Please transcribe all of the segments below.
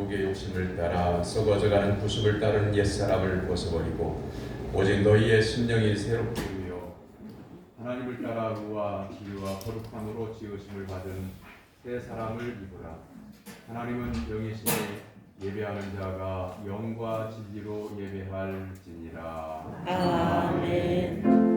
유혹의 욕심을 따라 썩어져가는 구습을 따른 옛사람을 벗어버리고 오직 너희의 심령이 새롭게 되어 하나님을 따라 의와 진리와 거룩함으로 지으심을 받은 새 사람을 입으라. 하나님은 영이시니 예배하는 자가 영과 진리로 예배할지니라. 아멘.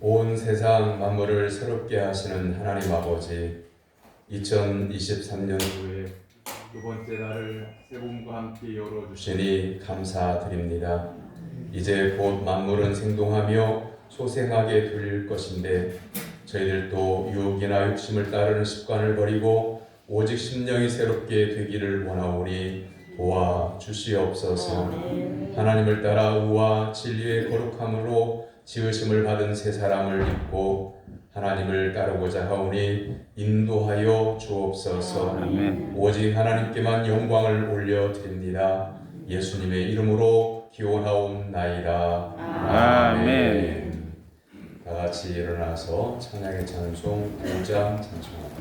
온 세상 만물을 새롭게 하시는 하나님 아버지, 2023년도에 두 번째 달을 새봄과 함께 열어주시니 감사드립니다. 이제 곧 만물은 생동하며 소생하게 될 것인데 저희들도 유혹이나 욕심을 따르는 습관을 버리고 오직 심령이 새롭게 되기를 원하오니 도와주시옵소서. 하나님을 따라 의와 진리의 거룩함으로 지으심을 받은 새 사람을 입고 하나님을 따르고자 하오니 인도하여 주옵소서. 아멘. 오직 하나님께만 영광을 올려드립니다. 예수님의 이름으로 기원하옵나이다. 아멘. 다 같이 일어나서 찬양의 찬송 5장 찬송합니다.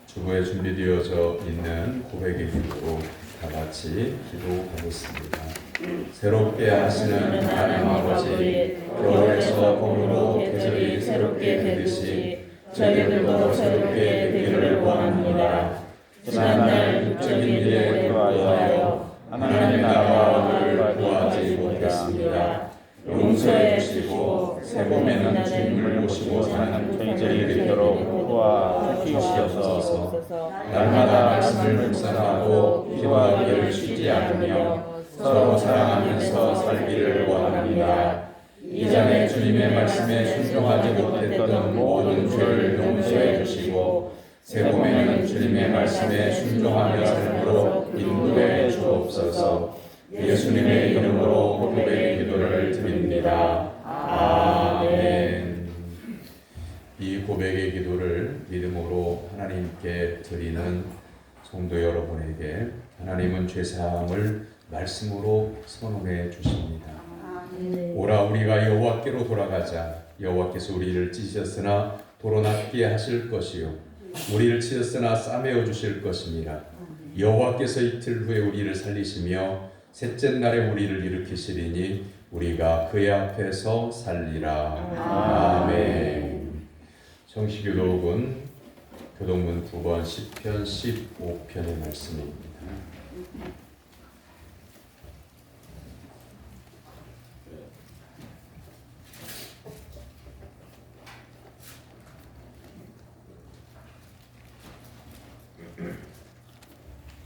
주보에 준비되어져 있는 고백의 기도로 다 같이 기도하겠습니다. 새롭게 하시는 하나님 아버지, 겨울에서 봄으로 계절이 새롭게 되듯이 저희들도 새롭게 되기를 원합니다. 지난날 육적인 일에 구하여 하나님의 나라를 구하지 못했습니다. 용서해 주시고 새봄에는 주님을 모시고 사는 저희들이 되도록 도와주시옵소서. 날마다 말씀을 묵상하고 기도와 기도를 쉬지 않으며 서로 사랑하면서 살기를 원합니다. 이전에 주님의 말씀에 순종하지 못했던 모든 죄를 용서해 주시고 새봄에는 주님의 말씀에 순종하며 삶으로 인도해 주옵소서. 예수님의 이름으로 고백의 기도를 드립니다. 아멘. 이 고백의 기도를 믿음으로 하나님께 드리는 성도 여러분에게 하나님은 죄사함을 말씀으로 선언해 주십니다. 오라 우리가 여호와께로 돌아가자. 여호와께서 우리를 찢으셨으나 도로 낫게 하실 것이요 우리를 치셨으나 싸매어 주실 것이니라. 여호와께서 이틀 후에 우리를 살리시며 셋째 날에 우리를 일으키시리니 우리가 그의 앞에서 살리라. 아멘. 성시교독은 교독문 9번 10편 15편의 말씀입니다.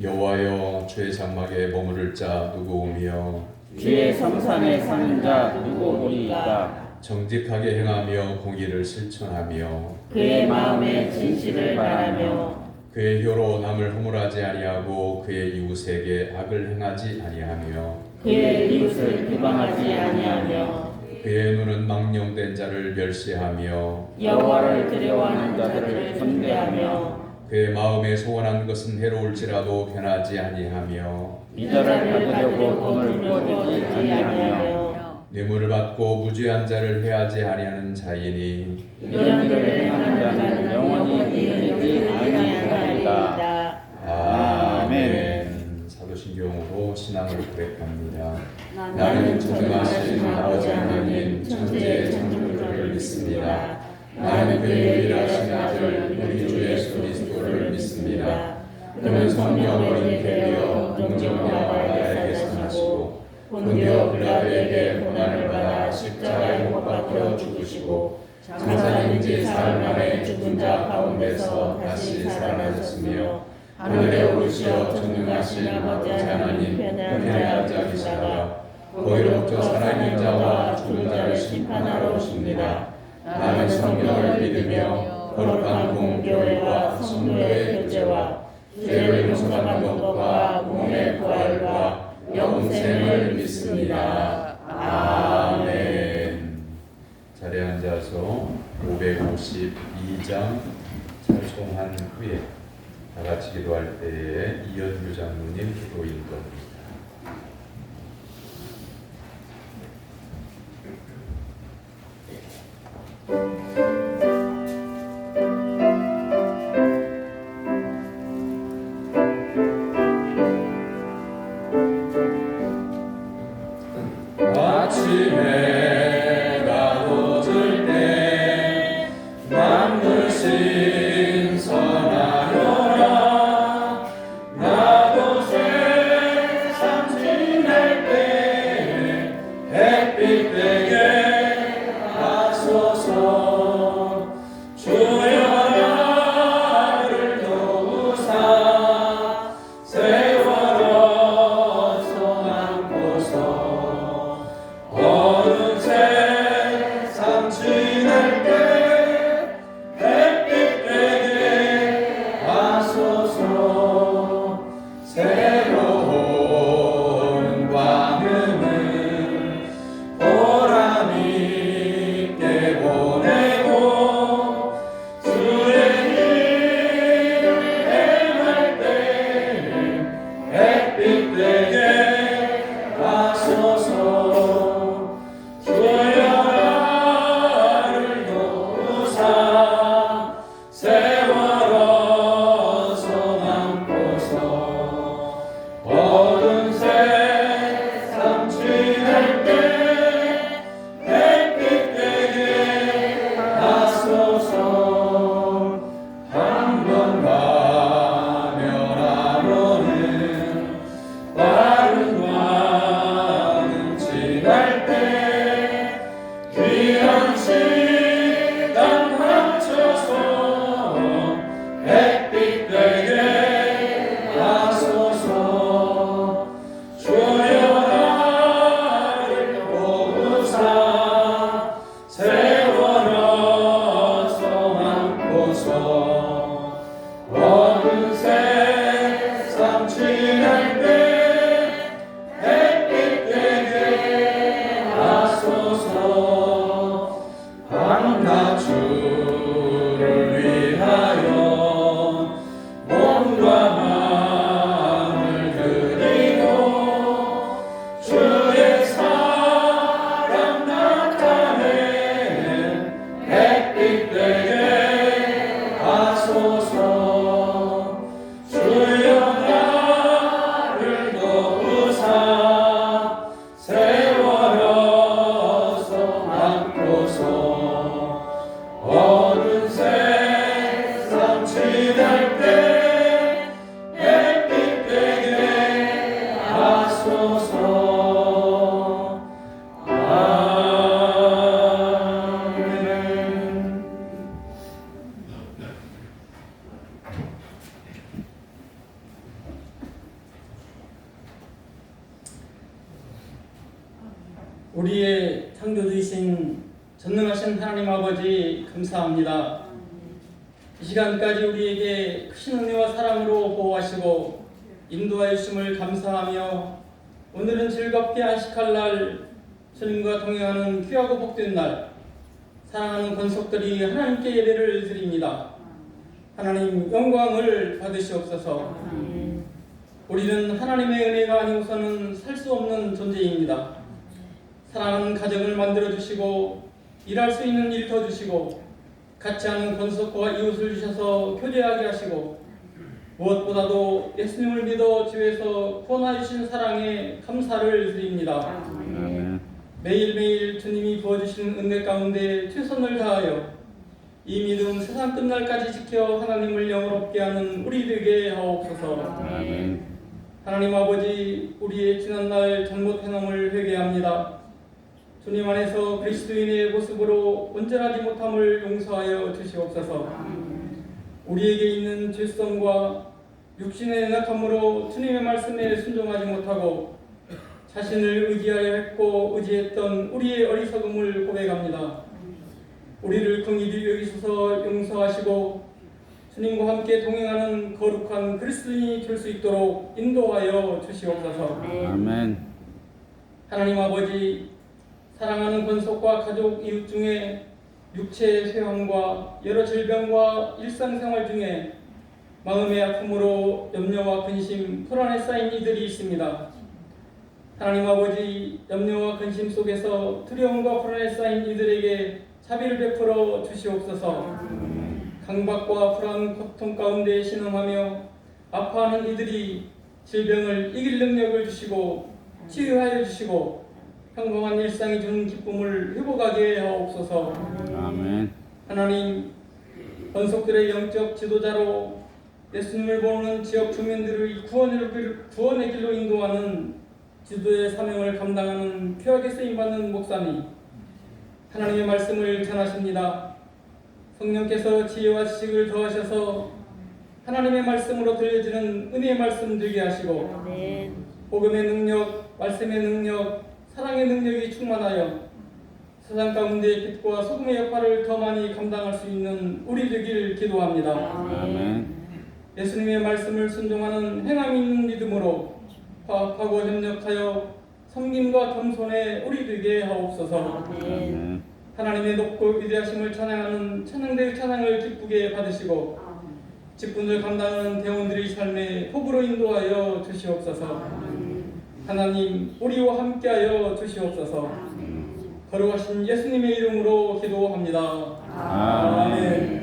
여호와여, 주의 장막에 머무를 자 누구오며 주의 성산에 사는 자 누구오리이까. 정직하게 행하며 공의를 실천하며 그의 마음에 진실을 바라며 그의 혀로 남을 허물하지 아니하고 그의 이웃에게 악을 행하지 아니하며 그의 이웃을 비방하지 아니하며 그의 눈은 망령된 자를 멸시하며 여호와를 두려워하는 자들을 존대하며 그의 마음에 소원한 것은 해로울지라도 변하지 아니하며 이자를 받으려고 돈을 꾸어주지 아니하며 뇌물을 받고 무죄한 자를 해하지 아니하는 자이니 이런 일을 행하는 자는 영원히 이르지 아니하리이다. 아멘. 사도신경으로 신앙을 고백합니다. 나는 전능하신 아버지 하나님 천지의 창조주를 믿습니다. 나는 그의 유일하신 아들 우리 주 예수 그리스도를 믿습니다. 그는 성령으로 되어 동정녀 마리아에게서 나시고 본디오 빌라도에게 고난을 받아 십자가에 못 박혀 죽으시고 장사인지 사흘 만에 죽은 자 가운데서 다시 살아나셨으며 하늘에 오르시어 전능하신 아버지 하나님 편에 앉아 계시다가 거기로부터 살아있는 자와 죽은 자를 심판하러 오십니다. 나는 성령을 믿으며 거룩한 공교회와 성도의 교제와 죄를 용서받는 것과 몸의 부활과 영생을 믿습니다. 아멘. 자리에 앉아서 552장 찬송한 후에 다 같이 기도할 때에 이현규 장로님 기도 인도합니다. 아침에 가도 들 때 만물 신선하여라 나도 세상 지날 때 햇빛 되게 하소서 주여 나를 도우사 세월어서 안고서 어느 세상 지날 때 햇빛 되게 하소서 새로운 방음을 보람 있게 보내고 주의 일을 행할 때는 햇빛 되게 하소서 주여 나를 도우사 세월어서 안고서 어두운 세상 지날 때 햇빛 되게 하소서 한 번 가면 하루는 빠른 왕은 지날 때 귀한 시간 맞춰서 햇빛 되게 하소서 주여 나를 도우사 세월어서 안고서 어두운 세상 지날 때 햇빛 되게 하소서 밤낮주를 위하여 몸과 마음을 드리고 주의 사랑 나타내는 햇빛 되게 하소서 주여 나를 도우사 세월어서 안고서 어두운 세상 지날 때 햇빛 되게 하소서 아멘. 우리의 창조주이신 전능하신 하나님 아버지 감사합니다. 이 시간까지 우리에게 크신 은혜와 사랑으로 보호하시고 인도하여 주심을 감사하며 오늘은 즐겁게 안식할 날 주님과 동행하는 귀하고 복된 날, 사랑하는 권속들이 하나님께 예배를 드립니다. 하나님 영광을 받으시옵소서. 우리는 하나님의 은혜가 아니고서는 살 수 없는 존재입니다. 사랑하는 가정을 만들어 주시고 일할 수 있는 일 더 주시고 같이 하는 권속과 이웃을 주셔서 교제하게 하시고 무엇보다도 예수님을 믿어 주에서 구원하여 주신 사랑에 감사를 드립니다. 아멘. 매일매일 주님이 부어주시는 은혜 가운데 최선을 다하여 이 믿음 세상 끝날까지 지켜 하나님을 영원롭게 하는 우리 되게 하옵소서. 아멘. 하나님 아버지, 우리의 지난날 잘못 행함을 회개합니다. 주님 안에서 그리스도인의 모습으로 온전하지 못함을 용서하여 주시옵소서. 우리에게 있는 죄성과 육신의 연약함으로 주님의 말씀에 순종하지 못하고 자신을 의지하여 했고 의지했던 우리의 어리석음을 고백합니다. 우리를 긍휼히 여기셔서 용서하시고 주님과 함께 동행하는 거룩한 그리스도인이 될 수 있도록 인도하여 주시옵소서. 아멘. 하나님 아버지, 사랑하는 권속과 가족 이웃 중에 육체의 쇠함과 여러 질병과 일상생활 중에 마음의 아픔으로 염려와 근심, 불안에 쌓인 이들이 있습니다. 하나님 아버지, 염려와 근심 속에서 두려움과 불안에 쌓인 이들에게 자비를 베풀어 주시옵소서. 강박과 불안, 고통 가운데 신음하며 아파하는 이들이 질병을 이길 능력을 주시고 치유하여 주시고 평범한 일상이 주는 기쁨을 회복하게 하옵소서. 아멘. 하나님, 권속들의 영적 지도자로 예수님을 보는 지역 주민들의 구원의 길로 인도하는 지도의 사명을 감당하는 귀하게 쓰임받는 목사님, 하나님의 말씀을 전하십니다. 성령께서 지혜와 지식을 더하셔서 하나님의 말씀으로 들려지는 은혜의 말씀 되게 하시고 복음의 능력, 말씀의 능력, 사랑의 능력이 충만하여 세상 가운데 빛과 소금의 역할을 더 많이 감당할 수 있는 우리 되길 기도합니다. 아멘. 예수님의 말씀을 순종하는 행함 있는 믿음으로 화합하고 협력하여 섬김과 겸손에 우리 되게 하옵소서. 아멘. 하나님의 높고 위대하심을 찬양하는 찬양대의 찬양을 기쁘게 받으시고 직분을 감당하는 대원들의 삶에 복으로 인도하여 주시옵소서. 하나님, 우리와 함께하여 주시옵소서. 거룩하신 예수님의 이름으로 기도합니다. 아멘.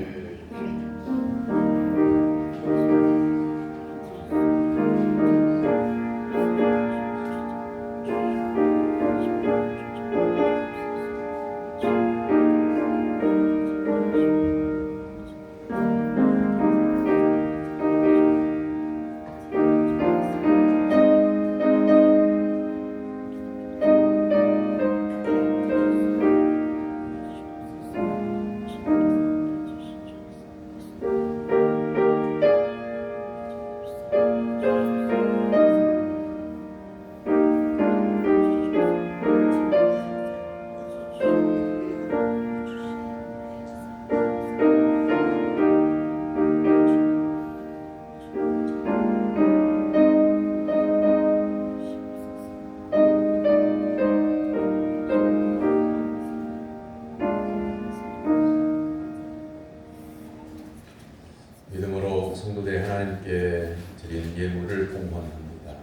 믿음으로 성도들이 하나님께 드린 예물을 봉헌합니다.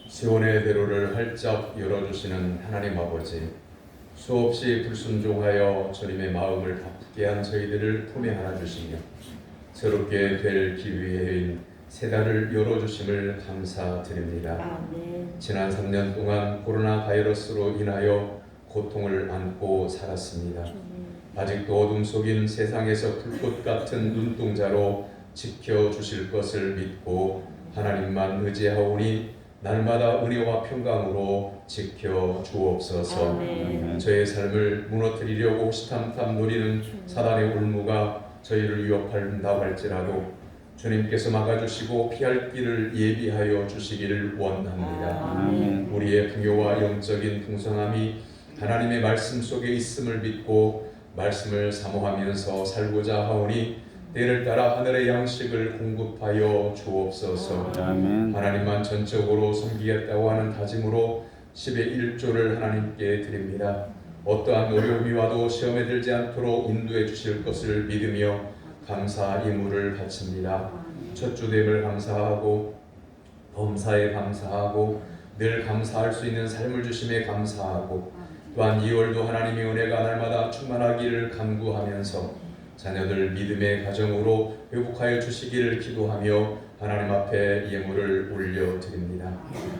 시온의 대로를 활짝 열어주시는 하나님 아버지, 수없이 불순종하여 주님의 마음을 바쁘게 한 저희들을 품에 안아주시며 새롭게 될 기회인 새 달을 열어주심을 감사드립니다. 지난 3년 동안 코로나 바이러스로 인하여 고통을 안고 살았습니다. 아직도 어둠 속인 세상에서 불꽃 같은 눈동자로 지켜주실 것을 믿고 하나님만 의지하오니 날마다 은혜와 평강으로 지켜 주옵소서. 아멘. 저의 삶을 무너뜨리려고 호시탐탐 노리는 사단의 올무가 저희를 위협한다고 할지라도 주님께서 막아주시고 피할 길을 예비하여 주시기를 원합니다. 아멘. 우리의 풍요와 영적인 풍성함이 하나님의 말씀 속에 있음을 믿고 말씀을 사모하면서 살고자 하오니 때를 따라 하늘의 양식을 공급하여 주옵소서. 아멘. 하나님만 전적으로 섬기겠다고 하는 다짐으로 10의 1조를 하나님께 드립니다. 어떠한 어려움이 와도 시험에 들지 않도록 인도해 주실 것을 믿으며 감사 예물을 바칩니다. 첫 주됨을 감사하고 범사에 감사하고 늘 감사할 수 있는 삶을 주심에 감사하고 또한 2월도 하나님의 은혜가 날마다 충만하기를 간구하면서 자녀들 믿음의 가정으로 회복하여 주시기를 기도하며 하나님 앞에 예물을 올려드립니다.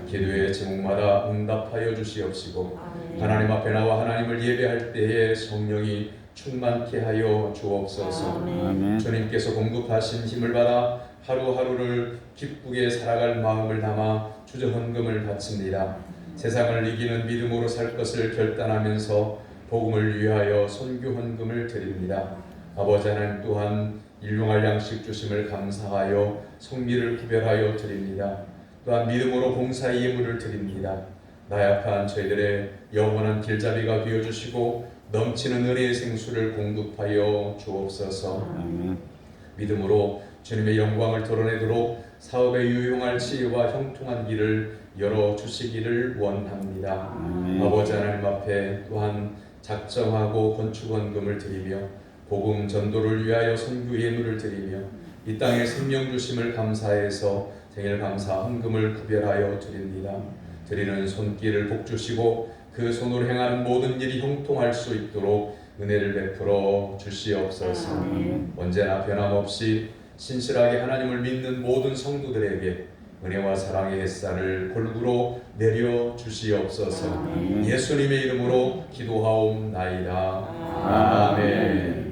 기도의 제목마다 응답하여 주시옵시고 하나님 앞에 나와 하나님을 예배할 때에 성령이 충만케 하여 주옵소서. 아멘. 주님께서 공급하신 힘을 받아 하루하루를 기쁘게 살아갈 마음을 담아 주저헌금을 바칩니다. 세상을 이기는 믿음으로 살 것을 결단하면서 복음을 위하여 선교헌금을 드립니다. 아버지 하나님 또한 일용할 양식 주심을 감사하여 성미를 구별하여 드립니다. 또한 믿음으로 봉사의 예물을 드립니다. 나약한 저희들의 영원한 길잡이가 되어주시고 넘치는 은혜의 생수를 공급하여 주옵소서. 아멘. 믿음으로 주님의 영광을 드러내도록 사업에 유용할 지혜와 형통한 길을 열어주시기를 원합니다. 아버지 하나님 앞에 또한 작정하고 건축헌금을 드리며 복음 전도를 위하여 선교 예물을 드리며 이 땅에 생명 주심을 감사해서 생일 감사 헌금을 구별하여 드립니다. 드리는 손길을 복 주시고 그 손으로 행하는 모든 일이 형통할 수 있도록 은혜를 베풀어 주시옵소서. 언제나 변함없이 신실하게 하나님을 믿는 모든 성도들에게 은혜와 사랑의 햇살을 골고루 내려 주시옵소서. 예수님의 이름으로 기도하옵나이다. 아멘.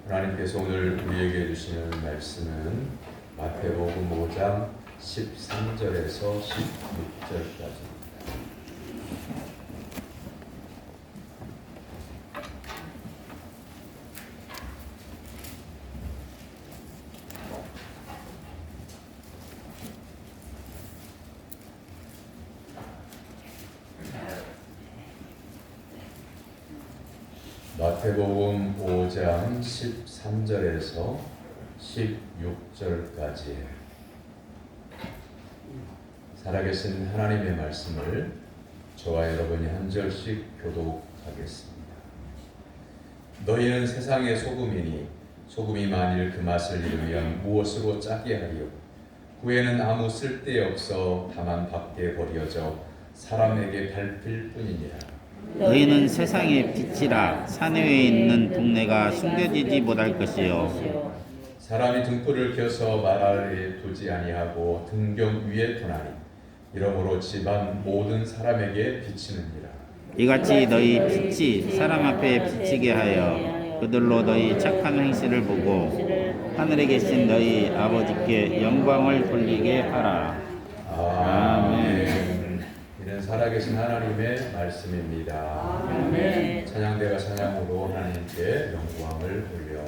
하나님께서 오늘 우리에게 주시는 말씀은 마태복음 5장 13절에서 16절까지입니다. 마태복음 5장 13절에서 16절까지 살아계신 하나님의 말씀을 저와 여러분이 한 절씩 교독하겠습니다. 너희는 세상의 소금이니 소금이 만일 그 맛을 잃으면 무엇으로 짜게 하리요? 후에는 아무 쓸데없어 다만 밖에 버려져 사람에게 밟힐 뿐이니라. 너희는 세상의 빛이라. 산 위에 있는 동네가 숨겨지지 못할 것이요. 사람이 등불을 켜서 말 아래에 두지 아니하고 등경 위에 두나니 이러므로 집안 모든 사람에게 비치느니라. 이같이 너희 빛이 사람 앞에 비치게 하여 그들로 너희 착한 행실을 보고 하늘에 계신 너희 아버지께 영광을 돌리게 하라. 아멘. 이는 살아계신 하나님의 말씀입니다. 아멘. 찬양대가 찬양으로 하나님께 영광을 돌려.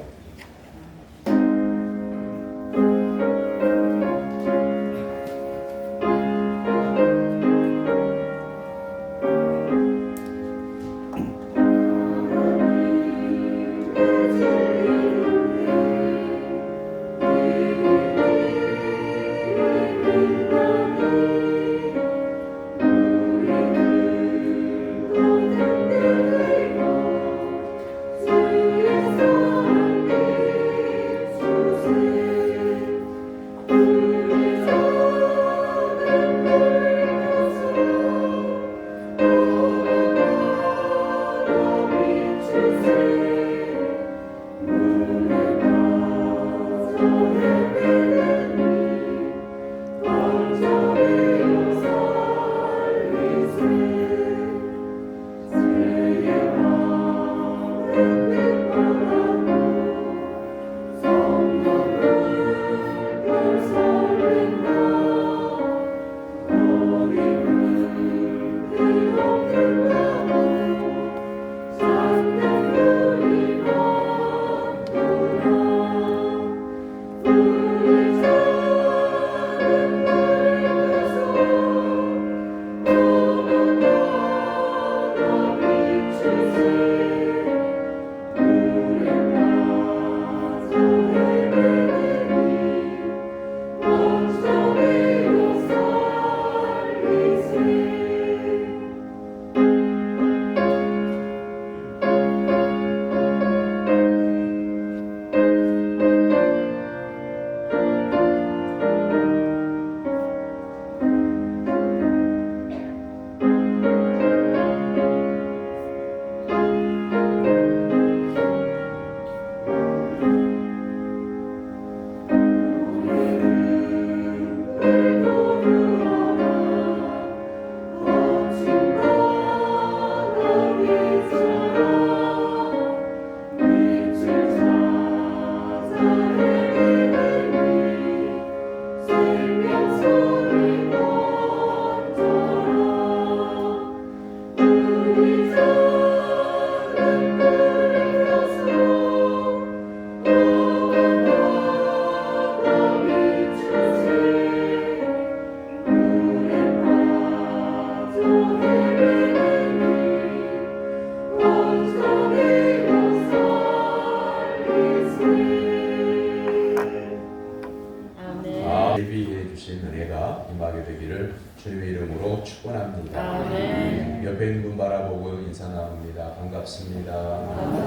주님의 이름으로 축원합니다. 아멘. 옆에 있는 분 바라보고 인사 나눕니다. 반갑습니다.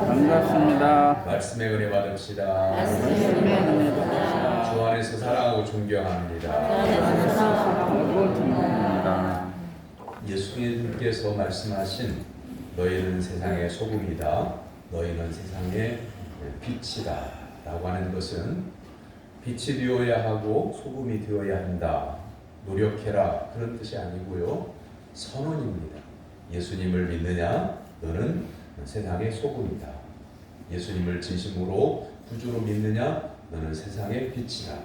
반갑습니다. 말씀의 은혜 받읍시다. 말씀의 은혜 받으시다. 주 안에서 사랑하고 존경합니다. 하고 존경합니다. 예수님께서 말씀하신 너희는 세상의 소금이다. 너희는 세상의 빛이다. 라고 하는 것은 빛이 되어야 하고 소금이 되어야 한다. 노력해라. 그런 뜻이 아니고요. 선언입니다. 예수님을 믿느냐? 너는 세상의 소금이다. 예수님을 진심으로 구주로 믿느냐? 너는 세상의 빛이다.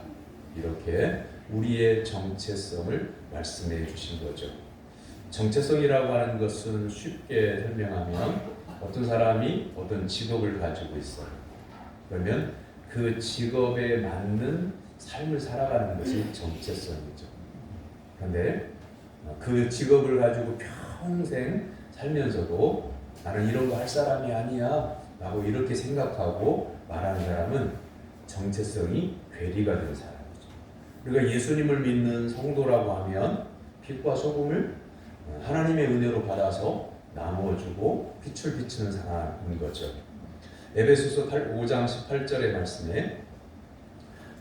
이렇게 우리의 정체성을 말씀해 주신 거죠. 정체성이라고 하는 것은 쉽게 설명하면 어떤 사람이 어떤 직업을 가지고 있어요. 그러면 그 직업에 맞는 삶을 살아가는 것이 정체성이죠. 그런데 그 직업을 가지고 평생 살면서도 나는 이런 거 할 사람이 아니야 라고 이렇게 생각하고 말하는 사람은 정체성이 괴리가 된 사람이죠. 우리가 예수님을 믿는 성도라고 하면 빛과 소금을 하나님의 은혜로 받아서 나누어주고 빛을 비추는 사람인 거죠. 에베소서 5장 18절의 말씀에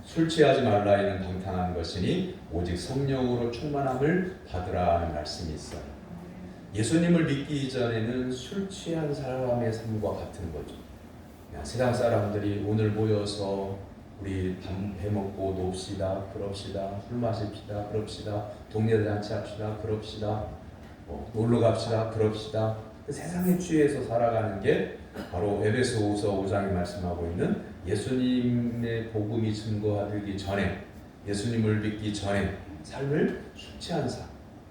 술 취하지 말라 이는 방탕한 것이니 오직 성령으로 충만함을 받으라 하는 말씀이 있어요. 예수님을 믿기 이전에는 술 취한 사람의 삶과 같은 거죠. 세상 사람들이 오늘 모여서 우리 배 먹고 놉시다, 그럽시다, 술 마십시다, 그럽시다, 동네 잔치 합시다, 그럽시다, 놀러 갑시다, 그럽시다. 세상에 취해서 살아가는 게 바로 에베소서 5장이 말씀하고 있는 예수님의 복음이 증거되기 전에, 예수님을 믿기 전에 삶을 술 취한 삶,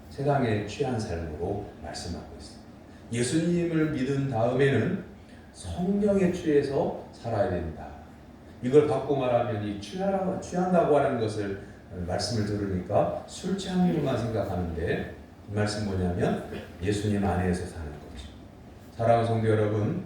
세상에 취한 삶으로 말씀하고 있습니다. 예수님을 믿은 다음에는 성령에 취해서 살아야 된다. 이걸 바꿔 말하면 이 취한다고 하는 것을 말씀을 들으니까 술 취한 일만 생각하는데 이 말씀 뭐냐면 예수님 안에서 사는 거죠. 사랑하는 성도 여러분,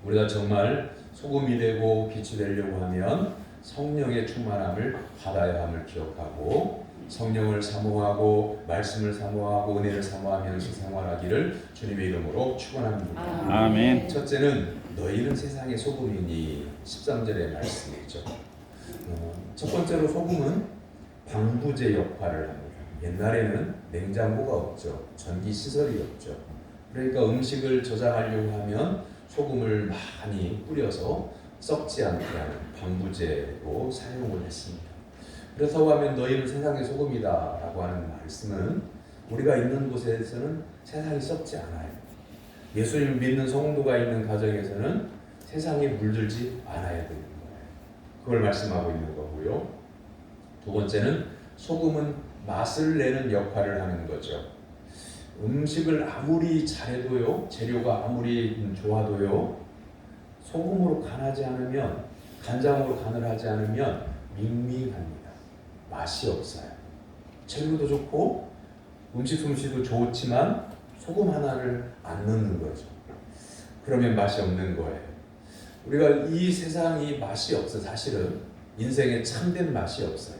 우리가 정말 소금이 되고 빛이 되려고 하면 성령의 충만함을 받아야 함을 기억하고 성령을 사모하고 말씀을 사모하고 은혜를 사모하면서 생활하기를 주님의 이름으로 축원합니다. 아멘. 첫째는 너희는 세상의 소금이니 13절의 말씀이죠. 첫 번째로 소금은 방부제 역할을 합니다. 옛날에는 냉장고가 없죠. 전기 시설이 없죠. 그러니까 음식을 저장하려고 하면 소금을 많이 뿌려서 썩지 않게 하는 방부제로 사용을 했습니다. 그렇다고 하면 너희는 세상의 소금이다 라고 하는 말씀은 우리가 있는 곳에서는 세상이 썩지 않아요. 예수님을 믿는 성도가 있는 가정에서는 세상에 물들지 않아야 되는 거예요. 그걸 말씀하고 있는 거고요. 두 번째는 소금은 맛을 내는 역할을 하는 거죠. 음식을 아무리 잘해도요, 재료가 아무리 좋아도요, 소금으로 간하지 않으면, 간장으로 간을 하지 않으면 밍밍합니다. 맛이 없어요. 재료도 좋고 음식 솜씨도 좋지만 소금 하나를 안 넣는 거죠. 그러면 맛이 없는 거예요. 우리가 이 세상이 맛이 없어. 사실은 인생에 참된 맛이 없어요.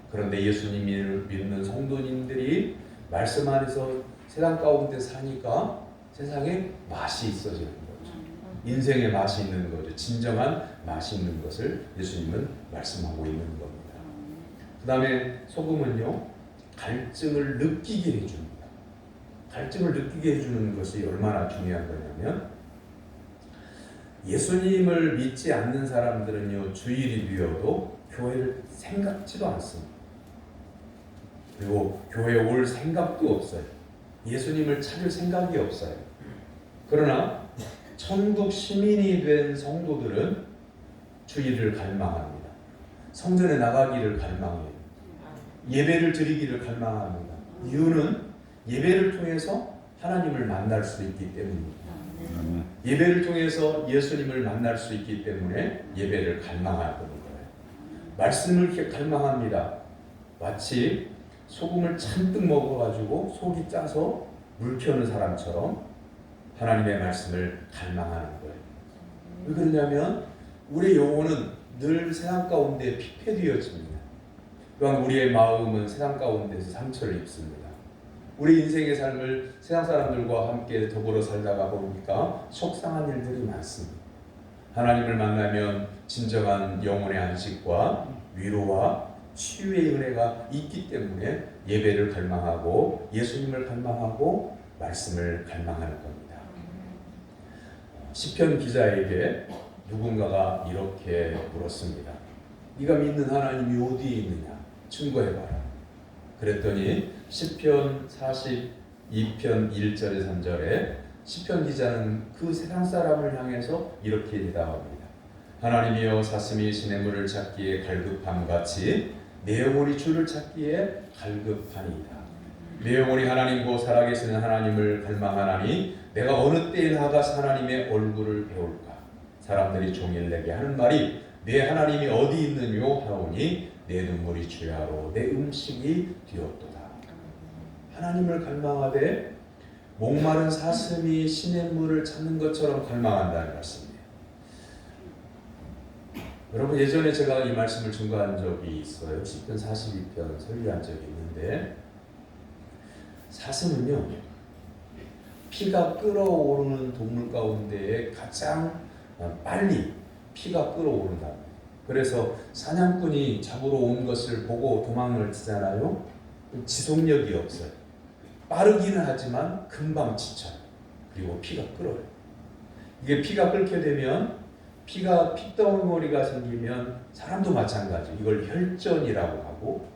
그런데 예수님을 믿는 성도님들이 말씀 안에서 세상 가운데 사니까 세상에 맛이 있어지는 거죠. 인생에 맛이 있는 거죠. 진정한 맛이 있는 것을 예수님은 말씀하고 있는 겁니다. 그 다음에 소금은요, 갈증을 느끼게 해줍니다. 갈증을 느끼게 해주는 것이 얼마나 중요한 거냐면, 예수님을 믿지 않는 사람들은요, 주일이 되어도 교회를 생각지도 않습니다. 그리고 교회에 올 생각도 없어요. 예수님을 찾을 생각이 없어요. 그러나 천국 시민이 된 성도들은 주일을 갈망합니다. 성전에 나가기를 갈망해요. 예배를 드리기를 갈망합니다. 이유는 예배를 통해서 하나님을 만날 수 있기 때문입니다. 예배를 통해서 예수님을 만날 수 있기 때문에 예배를 갈망하는 거예요. 말씀을 갈망합니다. 마치 소금을 잔뜩 먹어가지고 속이 짜서 물 피우는 사람처럼 하나님의 말씀을 갈망하는 거예요. 왜 그러냐면 우리의 영혼은 늘 세상 가운데 피폐되어집니다. 또한 우리의 마음은 세상 가운데서 상처를 입습니다. 우리 인생의 삶을 세상 사람들과 함께 더불어 살다가 보니까 속상한 일들이 많습니다. 하나님을 만나면 진정한 영혼의 안식과 위로와 치유의 은혜가 있기 때문에 예배를 갈망하고 예수님을 갈망하고 말씀을 갈망하는 겁니다. 시편 기자에게 누군가가 이렇게 물었습니다. 네가 믿는 하나님이 어디에 있느냐? 증거해봐라. 그랬더니 시편 42편 1절에 3절에 시편 기자는 그 세상 사람을 향해서 이렇게 대답합니다. 하나님이여 사슴이 시냇물을 찾기에 갈급함같이 내 영혼이 주를 찾기에 갈급하니이다. 내 영혼이 하나님 곧 살아계신 하나님을 갈망하나니 내가 어느 때에 나아가서 하나님의 얼굴을 배울까? 사람들이 종일 내게 하는 말이 내 하나님이 어디 있느뇨 하오니 내 눈물이 주야로 내 음식이 되었도다. 하나님을 갈망하되 목마른 사슴이 시냇물을 찾는 것처럼 갈망한다는 말씀이에요. 여러분 예전에 제가 이 말씀을 증거한 적이 있어요. 시편 42편 설교한 적이 있는데 사슴은요 피가 끓어오르는 동물 가운데 가장 빨리 피가 끓어오른다. 그래서 사냥꾼이 잡으러 온 것을 보고 도망을 치잖아요. 지속력이 없어요. 빠르기는 하지만 금방 지쳐요. 그리고 피가 끓어요. 이게 피가 끓게 되면 피가 핏덩어리가 생기면 사람도 마찬가지. 이걸 혈전이라고 하고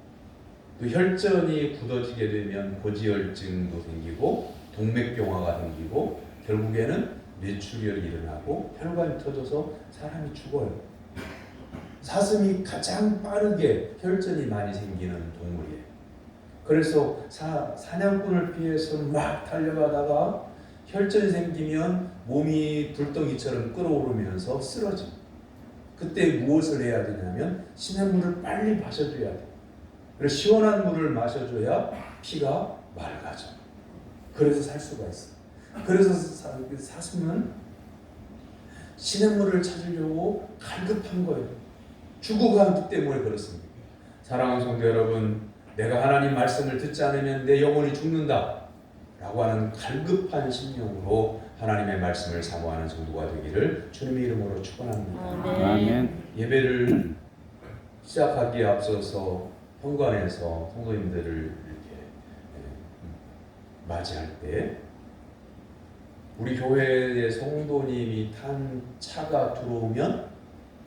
또 혈전이 굳어지게 되면 고지혈증도 생기고 동맥경화가 생기고 결국에는 뇌출혈이 일어나고 혈관이 터져서 사람이 죽어요. 사슴이 가장 빠르게 혈전이 많이 생기는 동물이에요. 그래서 사냥꾼을 피해서 막 달려가다가 혈전이 생기면 몸이 불덩이처럼 끓어오르면서 쓰러집니다. 그때 무엇을 해야 되냐면 시냇물을 빨리 마셔줘야 돼요. 그래서 시원한 물을 마셔줘야 피가 맑아져. 그래서 살 수가 있어요. 그래서 사슴은 시냇물을 찾으려고 갈급한 거예요. 죽어가기 때문에 그렇습니다. 사랑하는 성도 여러분, 내가 하나님 말씀을 듣지 않으면 내 영혼이 죽는다 라고 하는 갈급한 심령으로 하나님의 말씀을 사모하는 성도가 되기를 주님의 이름으로 축원합니다. 아멘. 예배를 시작하기에 앞서서 현관에서 성도님들을 이렇게 맞이할 때 우리 교회의 성도님이 탄 차가 들어오면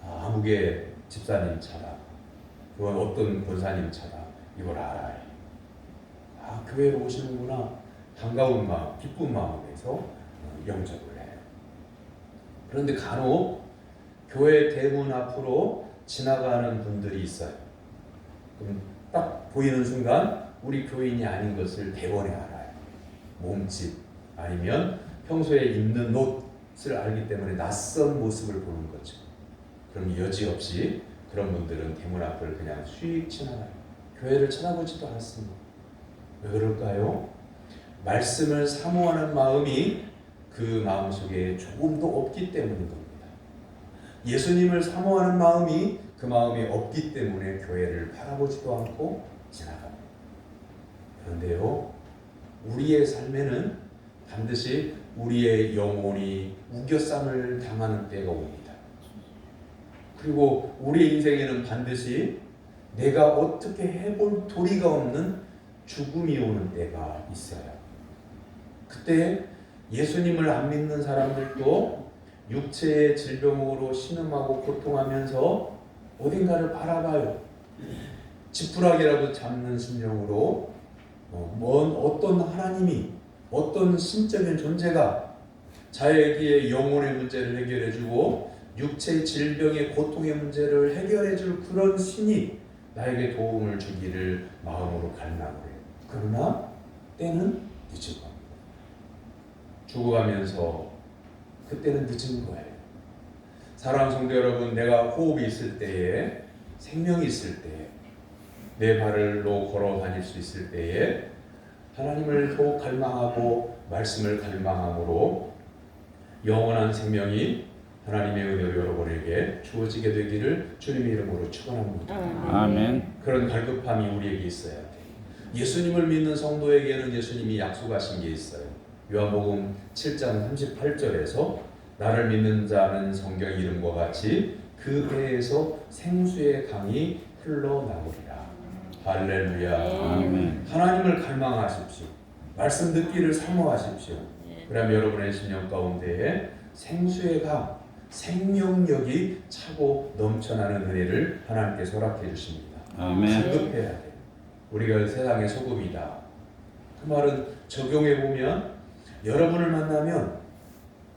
아무개 집사님 차다. 그건 어떤 권사님 차다. 이걸 알아요. 교회로 오시는구나. 반가운 마음, 기쁜 마음에서 영접을 해요. 그런데 간혹 교회 대문 앞으로 지나가는 분들이 있어요. 그럼 딱 보이는 순간 우리 교인이 아닌 것을 대번에 알아요. 몸짓 아니면 평소에 입는 옷을 알기 때문에 낯선 모습을 보는 거죠. 그럼 여지없이 그런 분들은 대문 앞을 그냥 휙 지나가요. 교회를 쳐다보지도 않습니다. 왜 그럴까요? 말씀을 사모하는 마음이 그 마음속에 조금도 없기 때문인 겁니다. 예수님을 사모하는 마음이 그 마음이 없기 때문에 교회를 바라보지도 않고 지나갑니다. 그런데요, 우리의 삶에는 반드시 우리의 영혼이 우겨쌈을 당하는 때가 옵니다. 그리고 우리의 인생에는 반드시 내가 어떻게 해볼 도리가 없는 죽음이 오는 때가 있어요. 그때 예수님을 안 믿는 사람들도 육체의 질병으로 신음하고 고통하면서 어딘가를 바라봐요. 지푸라기라도 잡는 심령으로 어떤 하나님이 어떤 신적인 존재가 자기의 영혼의 문제를 해결해주고 육체의 질병의 고통의 문제를 해결해줄 그런 신이 나에게 도움을 주기를 마음으로 갈망을 해요. 그러나 때는 늦은 겁니다. 죽어가면서 그때는 늦은 거예요. 사랑하는 성도 여러분, 내가 호흡이 있을 때에, 생명이 있을 때에, 내 발로 걸어 다닐 수 있을 때에 하나님을 더욱 갈망하고 말씀을 갈망함으로 영원한 생명이 하나님의 은혜로 여러분에게 주어지게 되기를 주님의 이름으로 축원합니다. 아멘. 그런 갈급함이 우리에게 있어야 돼. 예수님을 믿는 성도에게는 예수님이 약속하신 게 있어요. 요한복음 7장 38절에서 나를 믿는 자는 성경 이름과 같이 그 배에서 생수의 강이 흘러나오리라. 할렐루야. 아멘. 하나님을 갈망하십시오. 말씀 듣기를 사모하십시오. 그럼 여러분의 심령 가운데에 생수의 강, 생명력이 차고 넘쳐나는 은혜를 하나님께서 허락해 주십니다. 아멘. 간급해야 돼요. 우리가 세상의 소금이다. 그 말은 적용해 보면 여러분을 만나면,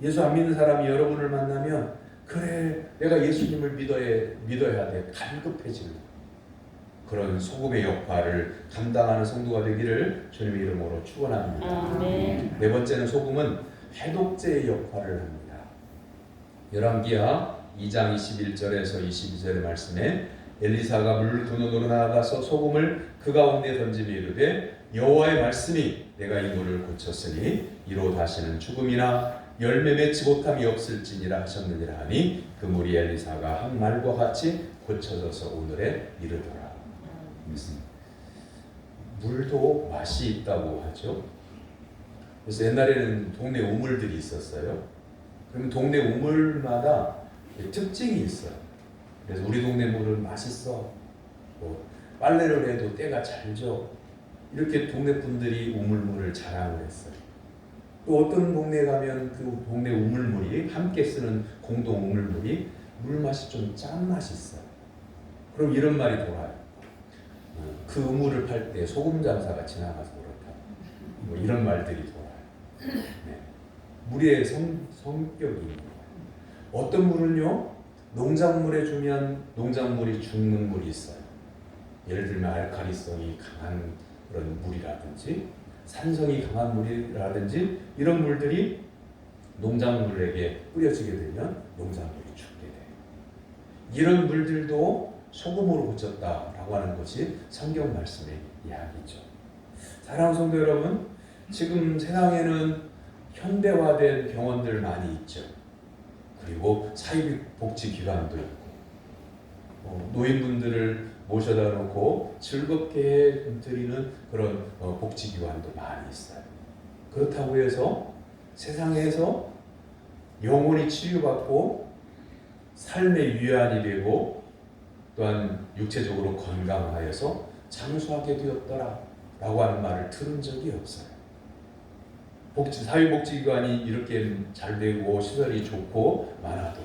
예수 안 믿는 사람이 여러분을 만나면, 그래 내가 예수님을 믿어야 돼. 간급해지는 그런 소금의 역할을 감당하는 성도가 되기를 주님의 이름으로 축원합니다. 아멘. 네 번째는 소금은 해독제의 역할을 합니다. 열왕기하 2장 21절에서 22절의 말씀에 엘리사가 물 근원으로 나아가서 소금을 그 가운데 던지며 이르되 여호와의 말씀이 내가 이 물을 고쳤으니 이로 다시는 죽음이나 열매 맺지 못함이 없을지니라 하셨느니라 하니 그 물이 엘리사가 한 말과 같이 고쳐져서 오늘에 이르더라. 물도 맛이 있다고 하죠. 그래서 옛날에는 동네 우물들이 있었어요. 그러면 동네 우물마다 특징이 있어요. 그래서 우리 동네 물은 맛있어. 뭐 빨래를 해도 때가 잘 져. 이렇게 동네 분들이 우물물을 자랑을 했어요. 또 어떤 동네에 가면 그 동네 우물물이 함께 쓰는 공동 우물물이 물맛이 좀 짠 맛이 있어요. 그럼 이런 말이 돌아요. 그 우물을 팔 때 소금 장사가 지나가서 그렇다. 뭐 이런 말들이 돌아요. 네. 물의 성격이 있는 거예요. 어떤 물은요, 농작물에 주면 농작물이 죽는 물이 있어요. 예를 들면 알칼리성이 강한 그런 물이라든지 산성이 강한 물이라든지 이런 물들이 농작물에게 뿌려지게 되면 농작물이 죽게 돼요. 이런 물들도 소금으로 고쳤다라고 하는 것이 성경 말씀의 이야기죠. 사랑하는 성도 여러분, 지금 세상에는 현대화된 병원들 많이 있죠. 그리고 사회복지기관도 있고, 노인분들을 모셔다 놓고 즐겁게 드리는 그런 복지기관도 많이 있어요. 그렇다고 해서 세상에서 영혼이 치유받고 삶의 위안이 되고 또한 육체적으로 건강하여서 장수하게 되었더라 라고 하는 말을 들은 적이 없어요. 사회복지기관이 이렇게 잘 되고 시설이 좋고 많아도,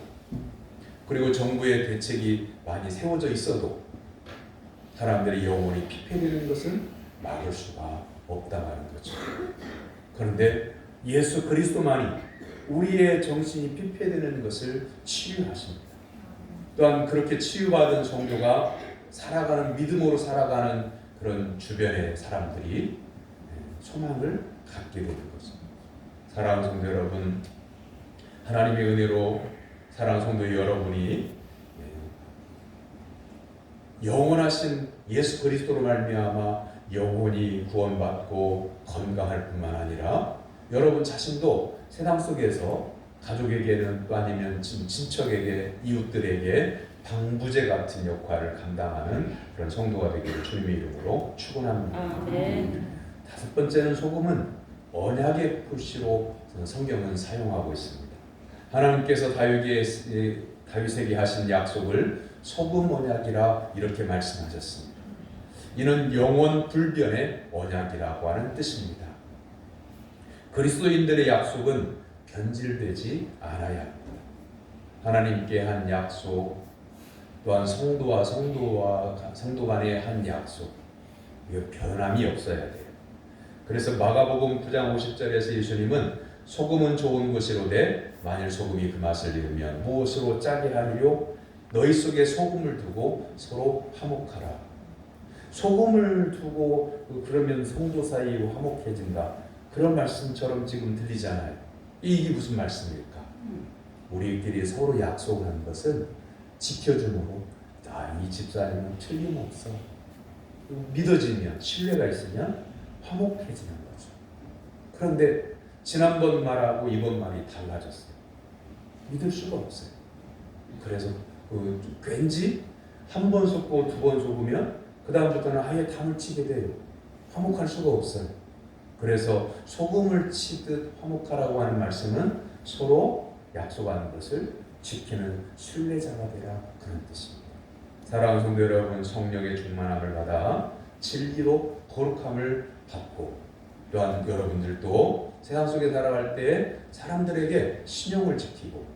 그리고 정부의 대책이 많이 세워져 있어도 사람들의 영혼이 피폐되는 것은 막을 수가 없다는 거죠. 그런데 예수 그리스도만이 우리의 정신이 피폐되는 것을 치유하십니다. 또한 그렇게 치유받은 성도가 살아가는, 믿음으로 살아가는 그런 주변의 사람들이 소망을 갖게 되는 거죠. 사랑하는 성도 여러분, 하나님의 은혜로 사랑하는 성도 여러분이 영원하신 예수 그리스도로 말미암아 영혼이 구원받고 건강할 뿐만 아니라 여러분 자신도 세상 속에서 가족에게는 또 아니면 친척에게, 이웃들에게 방부제 같은 역할을 감당하는 그런 성도가 되기를 주님의 이름으로 축원합니다. 아멘. 다섯 번째는 소금은 언약의 표시로 성경은 사용하고 있습니다. 하나님께서 다윗에게 하신 약속을 소금 언약이라 이렇게 말씀하셨습니다. 이는 영원 불변의 언약이라고 하는 뜻입니다. 그리스도인들의 약속은 변질되지 않아야 합니다. 하나님께 한 약속, 또한 성도와 성도 간의 한 약속, 이거 변함이 없어야 돼요. 그래서 마가복음 9장 50절에서 예수님은 소금은 좋은 것이로되 만일 소금이 그 맛을 잃으면 무엇으로 짜게 하리요? 너희 속에 소금을 두고 서로 화목하라. 소금을 두고 그러면 성도 사이 화목해진다. 그런 말씀처럼 지금 들리잖아요. 이게 무슨 말씀일까? 우리끼리 서로 약속한 것은 지켜줌으로 이 집사님은 틀림없어. 믿어지면, 신뢰가 있으면 화목해지는 거죠. 그런데 지난번 말하고 이번 말이 달라졌어요. 믿을 수가 없어요. 그래서 왠지 한 번 속고 두 번 속으면 그 다음부터는 아예 담을 치게 돼요. 화목할 수가 없어요. 그래서 소금을 치듯 화목하라고 하는 말씀은 서로 약속하는 것을 지키는 순례자가 되라, 그런 뜻입니다. 사랑하는 성도 여러분, 성령의 충만함을 받아 진리로 거룩함을 받고, 또한 여러분들도 세상 속에 살아갈 때 사람들에게 신용을 지키고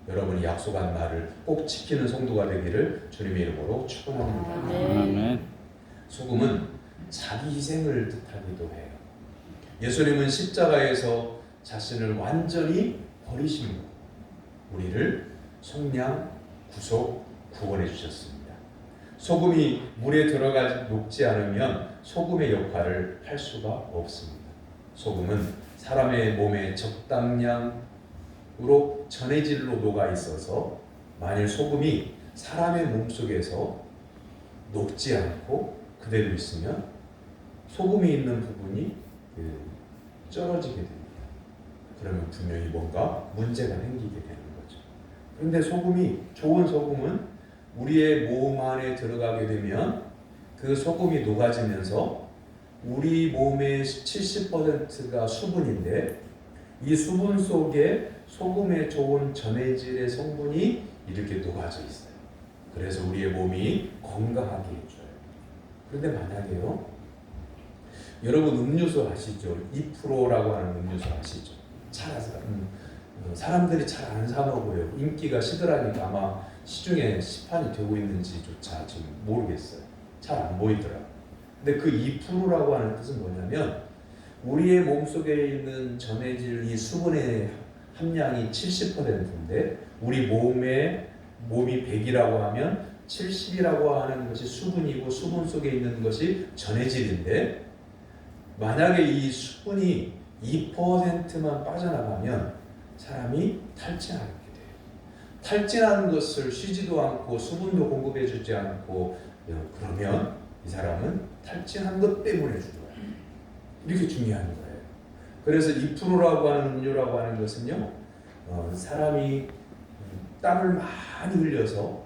여러분이 약속한 말을 꼭 지키는 성도가 되기를 주님의 이름으로 축원합니다. 아멘. 소금은 자기 희생을 뜻하기도 해요. 예수님은 십자가에서 자신을 완전히 버리심으로 우리를 속량, 구속, 구원해 주셨습니다. 소금이 물에 들어가 녹지 않으면 소금의 역할을 할 수가 없습니다. 소금은 사람의 몸에 적당량으로 전해질로 녹아 있어서 만일 소금이 사람의 몸속에서 녹지 않고 그대로 있으면 소금이 있는 부분이 쩔어지게 됩니다. 그러면 분명히 뭔가 문제가 생기게 되는 거죠. 그런데 소금이, 좋은 소금은 우리의 몸 안에 들어가게 되면 그 소금이 녹아지면서 우리 몸의 70%가 수분인데 이 수분 속에 소금의 좋은 전해질의 성분이 이렇게 녹아져 있어요. 그래서 우리의 몸이 건강하게 해줘요. 그런데 만약에요, 여러분 음료수 아시죠? 2%라고 하는 음료수 아시죠? 사람들이 잘 안 사 먹어요. 인기가 시들하니까 아마 시중에 시판이 되고 있는지조차 지금 모르겠어요. 잘 안 보이더라고요. 근데 그 2%라고 하는 뜻은 뭐냐면 우리의 몸속에 있는 전해질 이 수분의 함량이 70%인데 우리 몸이 100이라고 하면 70이라고 하는 것이 수분이고 수분 속에 있는 것이 전해질인데 만약에 이 수분이 2%만 빠져나가면 사람이 탈진하게 돼요. 탈진하는 것을 쉬지도 않고 수분도 공급해 주지 않고 그러면 이 사람은 탈진한 것 때문에 죽어요. 이렇게 중요한 거예요. 그래서 2%라고 하는 음료라고 하는 것은요, 사람이 땀을 많이 흘려서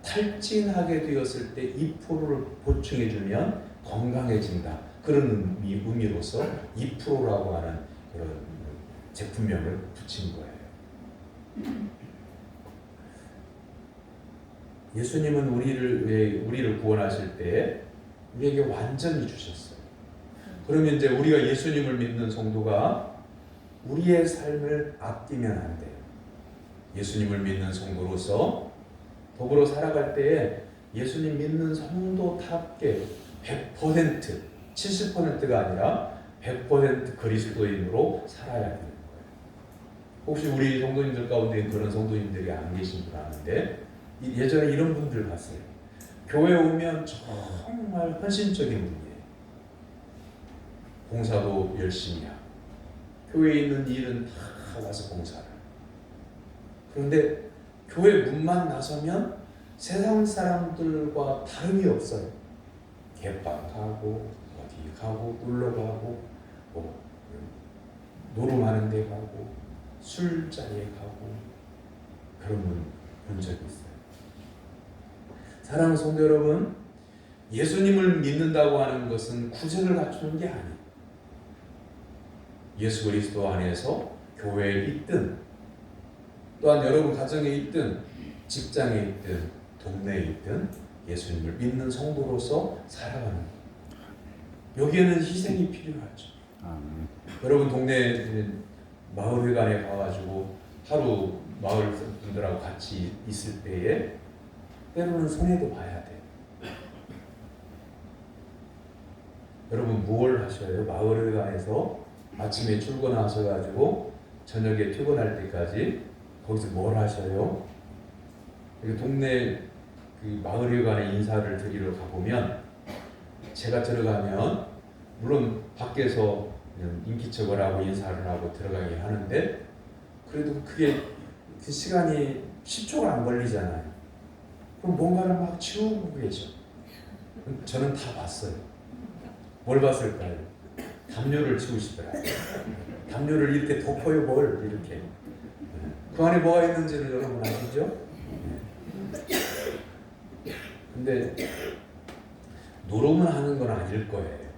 탈진하게 되었을 때 2%를 보충해주면 건강해진다. 그런 의미로서 2%라고 하는 그런 제품명을 붙인 거예요. 예수님은 우리를 구원하실 때 우리에게 완전히 주셨어요. 그러면 이제 우리가 예수님을 믿는 성도가 우리의 삶을 아끼면 안 돼요. 예수님을 믿는 성도로서 더불어 살아갈 때에 예수님 믿는 성도답게 100%, 70%가 아니라 100% 그리스도인으로 살아야 되는 거예요. 혹시 우리 성도님들 가운데 그런 성도님들이 안 계신 줄 아는데 예전에 이런 분들 봤어요. 교회 오면 정말 헌신적인 분이에요. 봉사도 열심히 하고 교회에 있는 일은 다 와서 봉사를. 그런데 교회 문만 나서면 세상 사람들과 다름이 없어요. 개빵 가고 어디 가고 놀러 가고 노름하는 데 가고 술자리에 가고 그런 분 본 적이 있어요. 사랑하는 성도 여러분, 예수님을 믿는다고 하는 것은 구색을 갖추는 게 아니에요. 예수 그리스도 안에서 교회에 있든 또한 여러분 가정에 있든 직장에 있든 동네에 있든 예수님을 믿는 성도로서 살아가는 거예요. 여기에는 희생이 필요하죠. 여러분 동네 마을회관에 가가지고 하루 마을 분들하고 같이 있을 때에 때로는 손해도 봐야 돼요. 여러분 뭘 하셔요? 마을회관에서 아침에 출근하셔가지고 저녁에 퇴근할 때까지 거기서 뭘 하셔요? 동네 그 마을회관에 인사를 드리러 가보면 제가 들어가면 물론 밖에서 인기척을 하고 인사를 하고 들어가긴 하는데 그래도 그게 그 시간이 10초가 안 걸리잖아요. 그럼 뭔가를 막 치우고 계셔. 저는 다 봤어요. 뭘 봤을까요? 담요를 치우시더라고요. 담요를 이렇게 덮어요, 뭘 이렇게. 그 안에 뭐가 있는지를 여러분 아시죠? 근데 노름을 하는 건 아닐 거예요.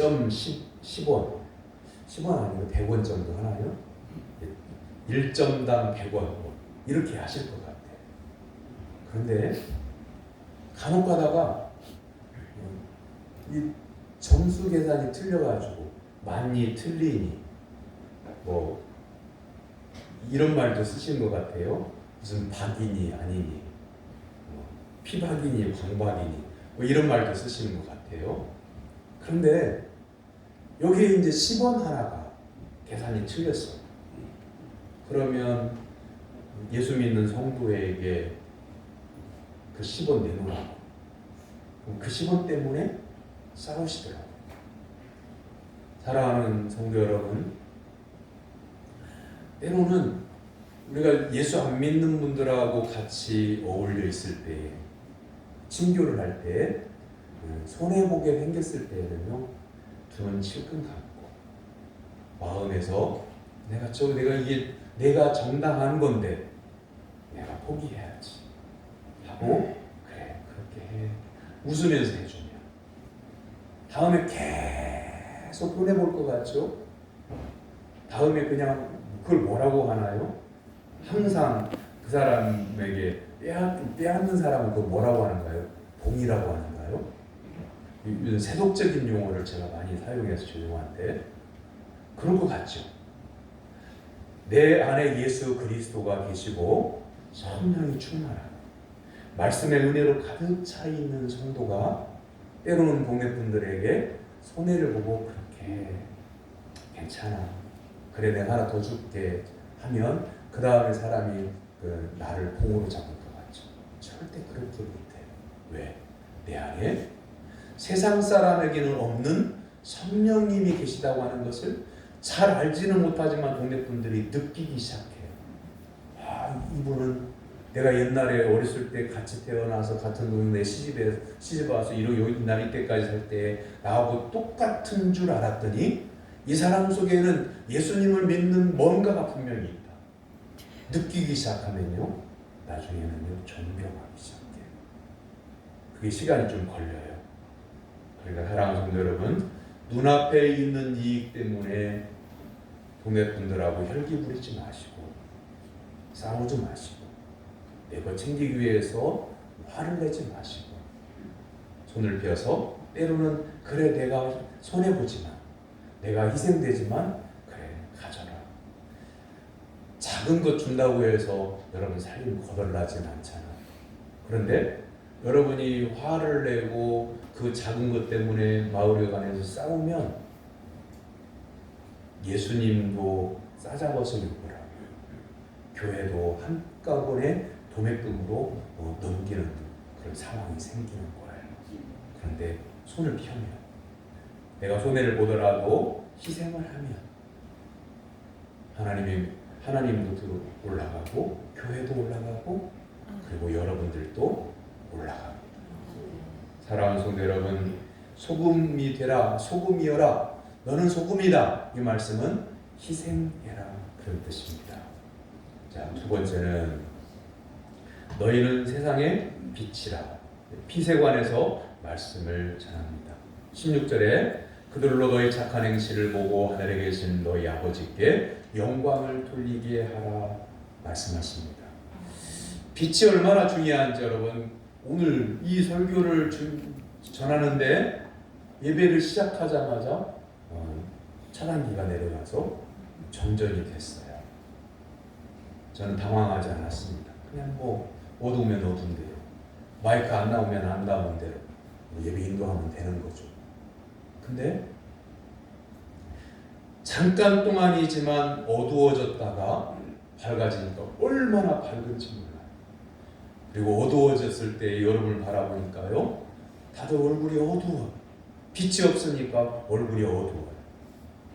10원, 10원 아니고 100원 정도 하나요? 1점당 100원 이렇게 하실 것 같아요. 그런데 간혹 가다가 이 점수 계산이 틀려가지고 많이 틀리니 뭐 이런 말도 쓰신 것 같아요. 무슨 박이니 아니니 피박이니 광박이니 뭐 이런 말도 쓰시는 것 같아요. 그런데 여기에 이제 10원 하나가 계산이 틀렸어요. 그러면 예수 믿는 성도에게 그 10원 내놓으라고. 그 10원 때문에 싸우시더라고요. 사랑하는 성도 여러분, 때로는 우리가 예수 안 믿는 분들하고 같이 어울려 있을 때, 친교를 할 때, 손해보게 생겼을 때는요, 두 눈 칠끔 감고, 마음에서 내가 이게 내가 정당한 건데, 내가 포기해야지. 하고, 그래, 그렇게 해. 웃으면서 해주면, 다음에 계속 손해볼 것 같죠? 다음에 그냥 그걸 뭐라고 하나요? 항상 그 사람에게 빼앗는 사람은 그걸 뭐라고 하는가요? 봉이라고 하는가요? 이런 세속적인 용어를 제가 많이 사용해서 죄송한데 그런 것 같죠? 내 안에 예수 그리스도가 계시고 성령이 충만하고 말씀의 은혜로 가득 차 있는 성도가 때로는 동네 분들에게 손해를 보고 그렇게 괜찮아, 그래 내가 하나 더 줄게 하면 그 다음에 사람이 나를 봉으로 잡을 것 같죠. 절대 그렇게 못해요. 왜? 내 안에 세상 사람에게는 없는 성령님이 계시다고 하는 것을 잘 알지는 못하지만 동네 분들이 느끼기 시작해요. 아, 이분은 내가 옛날에 어렸을 때 같이 태어나서 같은 동네 시집 와서 난 이때까지 살 때 나하고 똑같은 줄 알았더니 이 사람 속에는 예수님을 믿는 뭔가가 분명히 있다. 느끼기 시작하면요, 나중에는요 전명하기 시작해요. 그게 시간이 좀 걸려요. 그러니까 사랑하는 성도 여러분, 눈앞에 있는 이익 때문에 동네 분들하고 혈기 부리지 마시고 싸우지 마시고 내 것 챙기기 위해서 화를 내지 마시고 손을 펴서 때로는 그래 내가 손해보지만 내가 희생되지만 그래 가져라. 작은 것 준다고 해서 여러분 살림 거덜나진 않잖아. 그런데 여러분이 화를 내고 그 작은 것 때문에 마을에 관해서 싸우면 예수님도 싸잡아서 욕을 하고 교회도 한꺼번에 도매금으로 넘기는 그런 상황이 생기는 거예요. 그런데 손을 펴면 내가 손해를 보더라도 희생을 하면 하나님도 올라가고 교회도 올라가고 그리고 여러분들도 올라갑니다. 사랑하는 성도 여러분, 소금이 되라, 소금이여라, 너는 소금이다. 이 말씀은 희생해라 그런 뜻입니다. 자, 두 번째는 너희는 세상의 빛이라. 빛에 관해서 말씀을 전합니다. 16절에 그들로 너희 착한 행실을 보고 하늘에 계신 너희 아버지께 영광을 돌리게 하라 말씀하십니다. 빛이 얼마나 중요한지 여러분, 오늘 이 설교를 전하는데 예배를 시작하자마자 차단기가 내려가서 정전이 됐어요. 저는 당황하지 않았습니다. 그냥 어두우면 어두운데요. 마이크 안 나오면 안 나오는 대로 예배 인도하면 되는 거죠. 근데 잠깐 동안이지만 어두워졌다가 밝아지니까 얼마나 밝은지 몰라요. 그리고 어두워졌을 때 여러분을 바라보니까요, 다들 얼굴이 어두워. 빛이 없으니까 얼굴이 어두워요.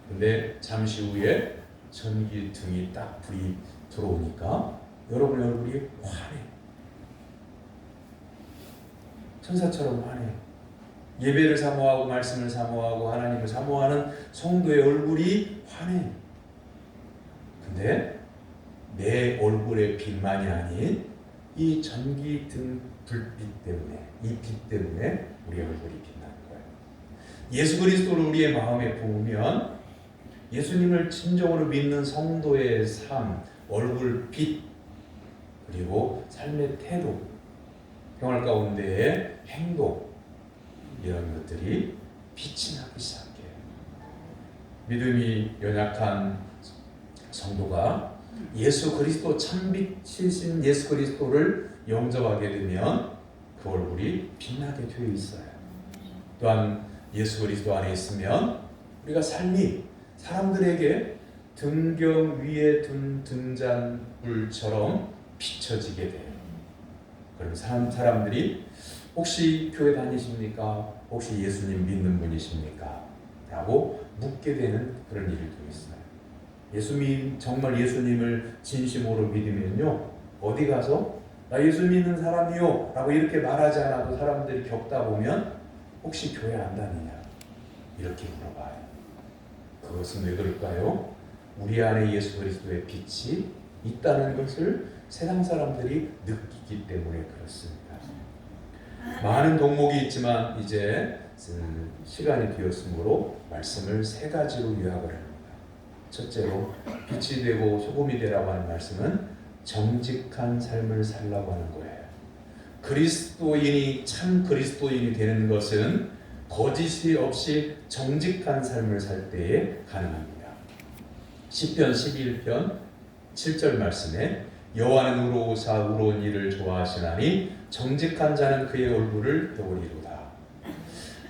근데 잠시 후에 전기등이 딱 불이 들어오니까 여러분의 얼굴이 환해요. 천사처럼 환해요. 예배를 사모하고 말씀을 사모하고 하나님을 사모하는 성도의 얼굴이 환해요. 근데 내 얼굴의 빛만이 아닌 이 전기등 불빛 때문에, 이 빛 때문에 우리 얼굴이 빛나는 거예요. 예수 그리스도를 우리의 마음에 부으면 예수님을 진정으로 믿는 성도의 삶, 얼굴 빛, 그리고 삶의 태도, 평화 가운데의 행동, 이런 것들이 빛이 나기 시작해요. 믿음이 연약한 성도가 예수 그리스도 참빛이신 예수 그리스도를 영접하게 되면 그 얼굴이 빛나게 되어 있어요. 또한 예수 그리스도 안에 있으면 우리가 삶이 사람들에게 등경 위에 둔 등잔불처럼 비춰지게 돼요. 그럼 사람들이 혹시 교회 다니십니까? 혹시 예수님 믿는 분이십니까? 라고 묻게 되는 그런 일도 있어요. 정말 예수님을 진심으로 믿으면요, 어디 가서 나 예수 믿는 사람이요 라고 이렇게 말하지 않아도 사람들이 겪다 보면 혹시 교회 안 다니냐 이렇게 물어봐요. 그것은 왜 그럴까요? 우리 안에 예수 그리스도의 빛이 있다는 것을 세상 사람들이 느끼기 때문에 그렇습니다. 많은 덕목이 있지만 이제 시간이 되었으므로 말씀을 세 가지로 요약을 합니다. 첫째로 빛이 되고 소금이 되라고 하는 말씀은 정직한 삶을 살라고 하는 거예요. 그리스도인이 참 그리스도인이 되는 것은 거짓이 없이 정직한 삶을 살 때에 가능합니다. 시편 11편 7절 말씀에 여호와는 의로우사 의로운 일을 좋아하시나니 정직한 자는 그의 얼굴을 배우리로다.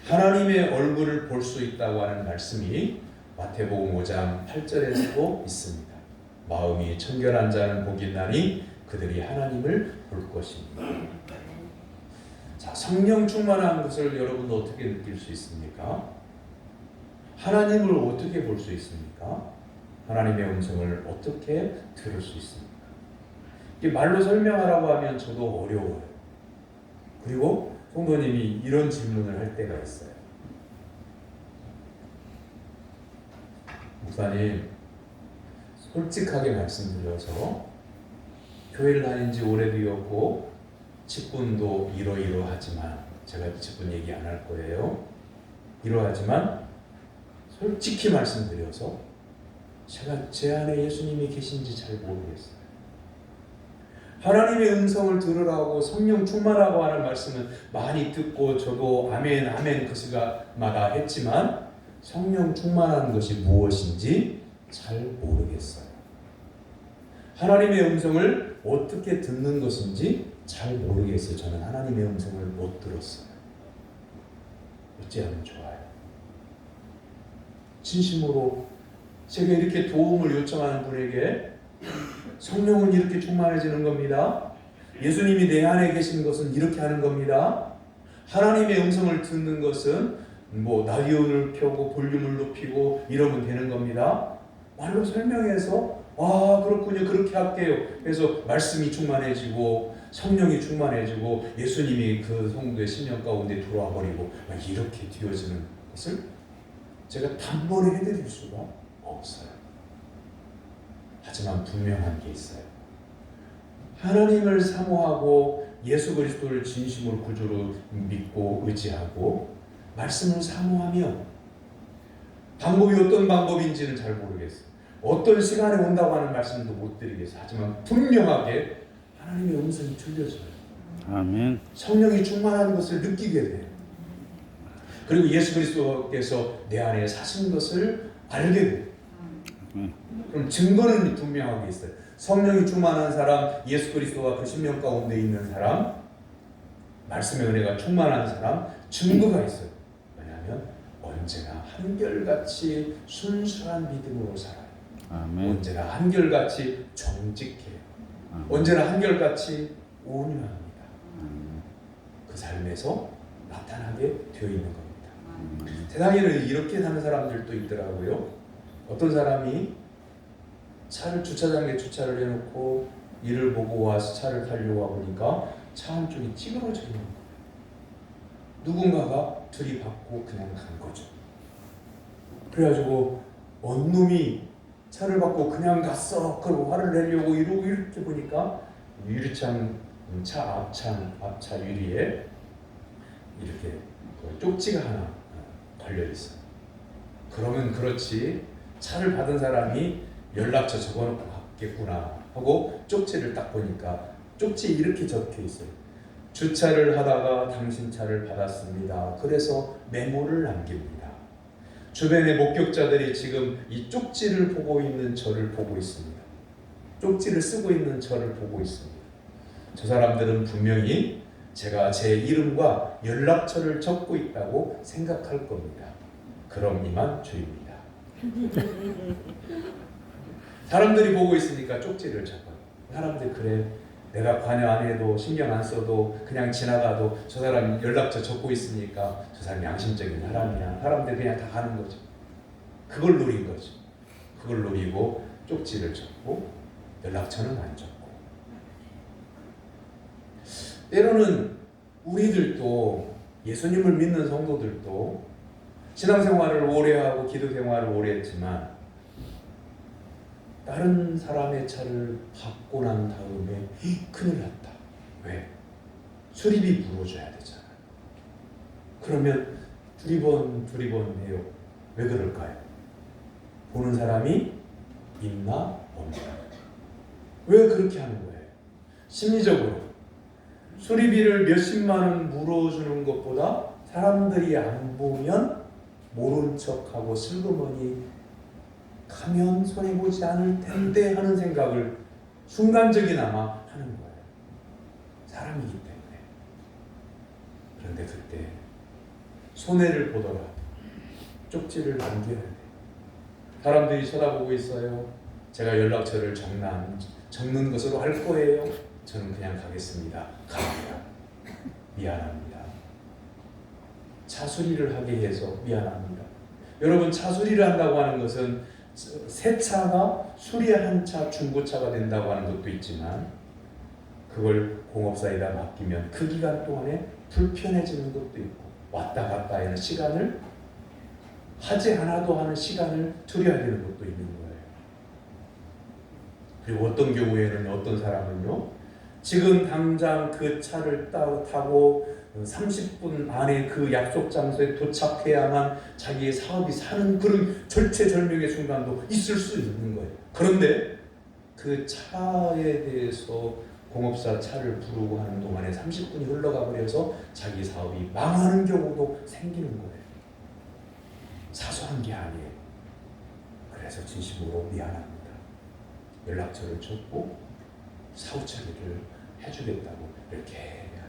하나님의 얼굴을 볼 수 있다고 하는 말씀이 마태복음 5장 8절에서도 있습니다. 마음이 청결한 자는 복이 있나니 그들이 하나님을 볼 것입니다. 자, 성령 충만한 것을 여러분도 어떻게 느낄 수 있습니까? 하나님을 어떻게 볼 수 있습니까? 하나님의 음성을 어떻게 들을 수 있습니까? 이게 말로 설명하라고 하면 저도 어려워요. 그리고 성도님이 이런 질문을 할 때가 있어요. 목사님, 솔직하게 말씀드려서 교회를 다닌 지 오래되었고 직분도 이러이러하지만, 제가 직분 얘기 안 할 거예요. 이러하지만 솔직히 말씀드려서 제가 제 안에 예수님이 계신지 잘 모르겠어요. 하나님의 음성을 들으라고 성령 충만하고 하는 말씀은 많이 듣고 저도 아멘 아멘 그 시간마다 했지만 성령 충만한 것이 무엇인지 잘 모르겠어요. 하나님의 음성을 어떻게 듣는 것인지 잘 모르겠어요. 저는 하나님의 음성을 못 들었어요. 어찌하면 좋아요? 진심으로 제가 이렇게 도움을 요청하는 분에게 성령은 이렇게 충만해지는 겁니다. 예수님이 내 안에 계신 것은 이렇게 하는 겁니다. 하나님의 음성을 듣는 것은 라디오를 켜고 볼륨을 높이고 이러면 되는 겁니다. 말로 설명해서 그렇군요, 그렇게 할게요. 그래서 말씀이 충만해지고 성령이 충만해지고 예수님이 그 성도의 심령 가운데 들어와 버리고 이렇게 되어지는 것을 제가 단번에 해드릴 수가 없어요. 하지만 분명한 게 있어요. 하나님을 사모하고 예수 그리스도를 진심으로 구주로 믿고 의지하고 말씀을 사모하면 방법이 어떤 방법인지는 잘 모르겠어요. 어떤 시간에 온다고 하는 말씀도 못 드리겠어요. 하지만 분명하게 하나님의 음성이 들려져요. 아멘. 성령이 충만한 것을 느끼게 돼요. 그리고 예수 그리스도께서 내 안에 사신 것을 알게 돼요. 그럼 증거는 분명하게 있어요. 성령이 충만한 사람, 예수 그리스도가 그 심령 가운데 있는 사람, 말씀의 은혜가 충만한 사람, 증거가 있어요. 왜냐하면 언제나 한결같이 순수한 믿음으로 살아요. 아멘. 언제나 한결같이 정직해요. 아멘. 언제나 한결같이 온유합니다. 그 삶에서 나타나게 되어 있는 겁니다. 세상에는 이렇게 사는 사람들도 있더라고요. 어떤 사람이 차를 주차장에 주차를 해놓고 일을 보고 와서 차를 타려고 하니까 차 한쪽이 찌그러져 있는 거예요. 누군가가 들이받고 그냥 간 거죠. 그래가지고 원놈이 차를 받고 그냥 갔어. 그리고 화를 내려고 이러고 이렇게 보니까 유리창 차 앞차 유리에 이렇게 쪽지가 하나 걸려 있어. 그러면 그렇지, 차를 받은 사람이 연락처 적어놓고 갔겠구나 하고 쪽지를 딱 보니까 쪽지에 이렇게 적혀 있어요. 주차를 하다가 당신 차를 받았습니다. 그래서 메모를 남깁니다. 주변의 목격자들이 지금 이 쪽지를 보고 있는 저를 보고 있습니다. 쪽지를 쓰고 있는 저를 보고 있습니다. 저 사람들은 분명히 제가 제 이름과 연락처를 적고 있다고 생각할 겁니다. 그럼 이만 주입니다. 사람들이 보고 있으니까 쪽지를 적어요. 사람들이 그래, 내가 관여 안 해도 신경 안 써도 그냥 지나가도 저 사람 연락처 적고 있으니까 저 사람 양심적인 사람이야. 사람들이 그냥 다 가는 거죠. 그걸 노린 거죠. 그걸 노리고 쪽지를 적고 연락처는 안 적고. 때로는 우리들도, 예수님을 믿는 성도들도 신앙생활을 오래 하고 기도생활을 오래 했지만 다른 사람의 차를 받고 난 다음에 큰일 났다. 왜? 수리비 물어줘야 되잖아. 그러면 두리번 해요. 왜 그럴까요? 보는 사람이 있나 없나. 왜 그렇게 하는 거예요? 심리적으로 수리비를 몇십만 원 물어주는 것보다 사람들이 안 보면 모른 척하고 슬그머니 가면 손해보지 않을 텐데 하는 생각을 순간적이나마 하는 거예요. 사람이기 때문에. 그런데 그때 손해를 보더라도 쪽지를 남겨야 돼요. 사람들이 쳐다보고 있어요. 제가 연락처를 적는 것으로 할 거예요. 저는 그냥 가겠습니다. 갑니다. 미안합니다. 차 수리를 하게 해서 미안합니다. 여러분, 차 수리를 한다고 하는 것은 새 차가 수리한 차, 중고차가 된다고 하는 것도 있지만 그걸 공업사에다 맡기면 그 기간 동안에 불편해지는 것도 있고 왔다 갔다 하는 시간을 하지 않아도 하는 시간을 들여야 되는 것도 있는 거예요. 그리고 어떤 경우에는 어떤 사람은요, 지금 당장 그 차를 타고 30분 안에 그 약속 장소에 도착해야만 자기의 사업이 사는 그런 절체절명의 순간도 있을 수 있는 거예요. 그런데 그 차에 대해서 공업사 차를 부르고 하는 동안에 30분이 흘러가 버려서 자기 사업이 망하는 경우도 생기는 거예요. 사소한 게 아니에요. 그래서 진심으로 미안합니다. 연락처를 줬고 사후 처리를 해주겠다고 이렇게 해야 돼요.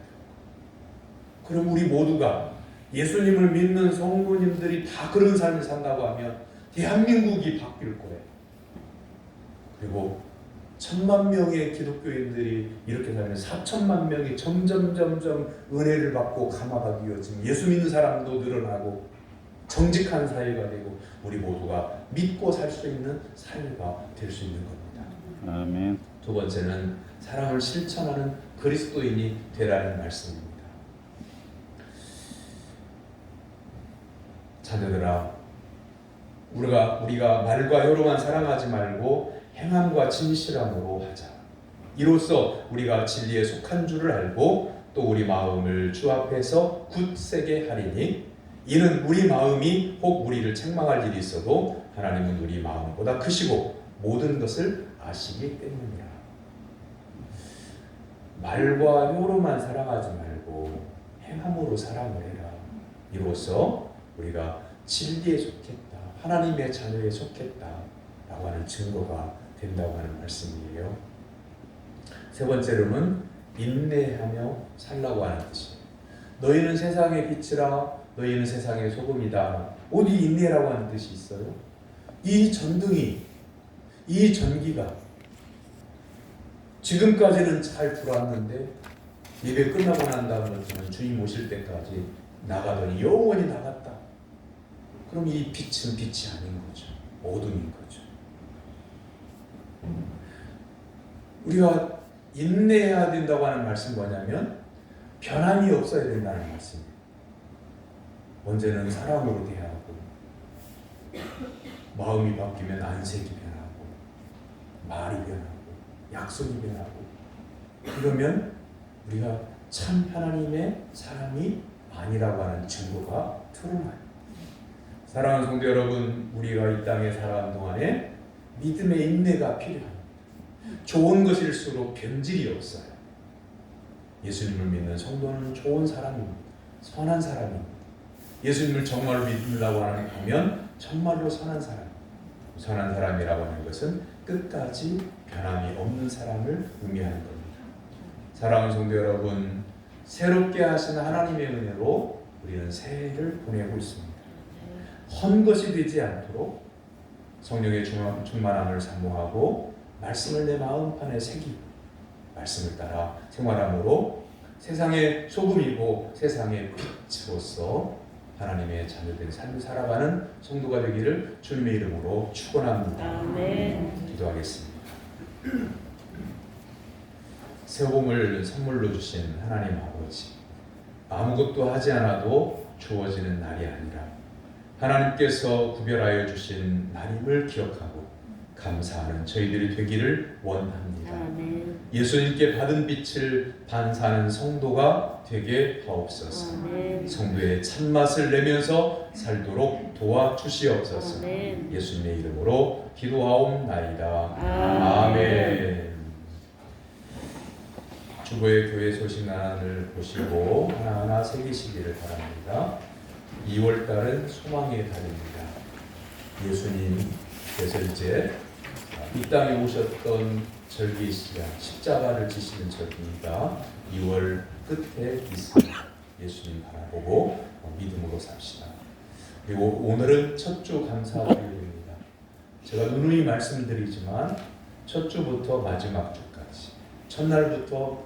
그럼 우리 모두가 예수님을 믿는 성도님들이 다 그런 삶을 산다고 하면 대한민국이 바뀔 거예요. 그리고 1000만 명의 기독교인들이 이렇게 살면 4천만 명이 점점 은혜를 받고 감화가 되어지면 예수 믿는 사람도 늘어나고 정직한 사회가 되고 우리 모두가 믿고 살 수 있는 사회가 될 수 있는 겁니다. 아멘. 두 번째는 사랑을 실천하는 그리스도인이 되라는 말씀입니다. 자녀들아, 우리가 말과 혀로만 사랑하지 말고 행함과 진실함으로 하자. 이로써 우리가 진리에 속한 줄을 알고 또 우리 마음을 주 앞에서 굳세게 하리니 이는 우리 마음이 혹 우리를 책망할 일이 있어도 하나님은 우리 마음보다 크시고 모든 것을 아시기 때문이라. 말과 혀로만 사랑하지 말고 행함으로 사랑을 해라. 이로써 우리가 진리에 속했다, 하나님의 자녀에 속했다 라고 하는 증거가 된다고 하는 말씀이에요. 세 번째로는 인내하며 살라고 하는 뜻이에요. 너희는 세상의 빛이라, 너희는 세상의 소금이다. 어디 인내라고 하는 뜻이 있어요? 이 전등이, 이 전기가 지금까지는 잘 들어왔는데 예배 끝나고 난 다음에 주님 오실 때까지 나가더니 영원히 나갔다. 그럼 이 빛은 빛이 아닌 거죠. 어둠인 거죠. 우리가 인내해야 된다고 하는 말씀 뭐냐면 변함이 없어야 된다는 말씀이에요. 언제는 사랑으로 대하고 마음이 바뀌면 안색이 변하고 말이 변하고 약속이 변하고 그러면 우리가 참 하나님의 사람이 아니라고 하는 증거가 드러나요. 사랑하는 성도 여러분, 우리가 이 땅에 살아가는 동안에 믿음의 인내가 필요합니다. 좋은 것일수록 변질이 없어요. 예수님을 믿는 성도는 좋은 사람입니다. 선한 사람입니다. 예수님을 정말로 믿는다고 하면 정말로 선한 사람. 선한 사람이라고 하는 것은 끝까지 변함이 없는 사람을 의미하는 겁니다. 사랑하는 성도 여러분, 새롭게 하신 하나님의 은혜로 우리는 새해를 보내고 있습니다. 헛 것이 되지 않도록 성령의 충만함을 사모하고 말씀을 내 마음판에 새기고 말씀을 따라 생활함으로 세상의 소금이고 세상의 빛으로서 하나님의 자녀된 삶을 살아가는 성도가 되기를 주님의 이름으로 축원합니다. 아멘. 기도하겠습니다. 새봄을 선물로 주신 하나님 아버지, 아무것도 하지 않아도 주어지는 날이 아니라 하나님께서 구별하여 주신 날임을 기억하고 감사하는 저희들이 되기를 원합니다. 아멘. 예수님께 받은 빛을 반사하는 성도가 되게 하옵소서. 아멘. 성도의 참맛을 내면서 살도록 도와주시옵소서. 아멘. 예수님의 이름으로 기도하옵나이다. 아멘. 아멘. 주보의 교회 소식란을 보시고 하나하나 새기시기를 바랍니다. 2월달은 소망의 달입니다. 예수님께서 이제 이 땅에 오셨던 절기 시간, 십자가를 지시는 절기가 2월 끝에 있습니다. 예수님 바라보고 믿음으로 삽시다. 그리고 오늘은 첫 주 감사주일입니다. 제가 누누이 말씀드리지만 첫 주부터 마지막 주까지, 첫날부터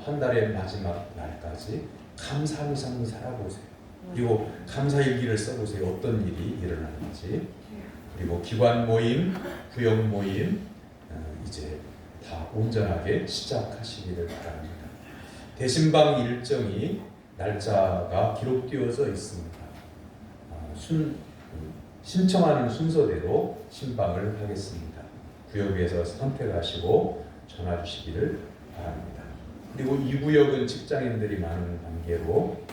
한 달의 마지막 날까지 감사하는 삶을 살아보세요. 그리고 감사일기를 써보세요. 어떤 일이 일어나는지. 그리고 기관 모임, 구역 모임 이제 다 온전하게 시작하시기를 바랍니다. 대신방 일정이 날짜가 기록되어져 있습니다. 신청하는 순서대로 신방을 하겠습니다. 구역에서 선택하시고 전화 주시기를 바랍니다. 그리고 이 구역은 직장인들이 많은 관계로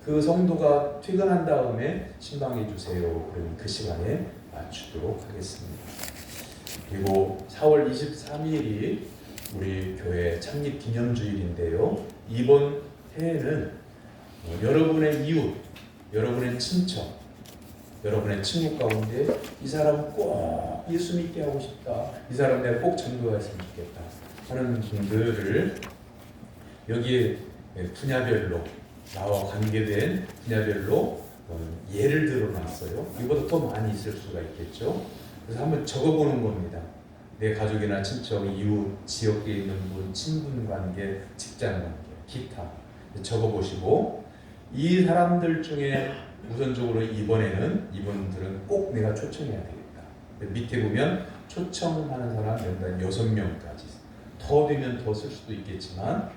그 성도가 퇴근한 다음에 신방해 주세요. 그러면 그 시간에 맞추도록 하겠습니다. 그리고 4월 23일이 우리 교회 창립 기념주일인데요. 이번 해에는 여러분의 이웃, 여러분의 친척, 여러분의 친구 가운데 이 사람 꼭 예수 믿게 하고 싶다. 이 사람 내가 꼭 전도했으면 좋겠다 하는 분들을 여기에 분야별로 나와 관계된 분야별로 예를 들어놨어요. 이보다 더 많이 있을 수가 있겠죠. 그래서 한번 적어보는 겁니다. 내 가족이나 친척, 이웃, 지역에 있는 분, 친분관계, 직장관계, 기타 적어보시고 이 사람들 중에 우선적으로 이번에는 이분들은 꼭 내가 초청해야 되겠다. 밑에 보면 초청하는 사람 명단 6명까지 더 되면 더 쓸 수도 있겠지만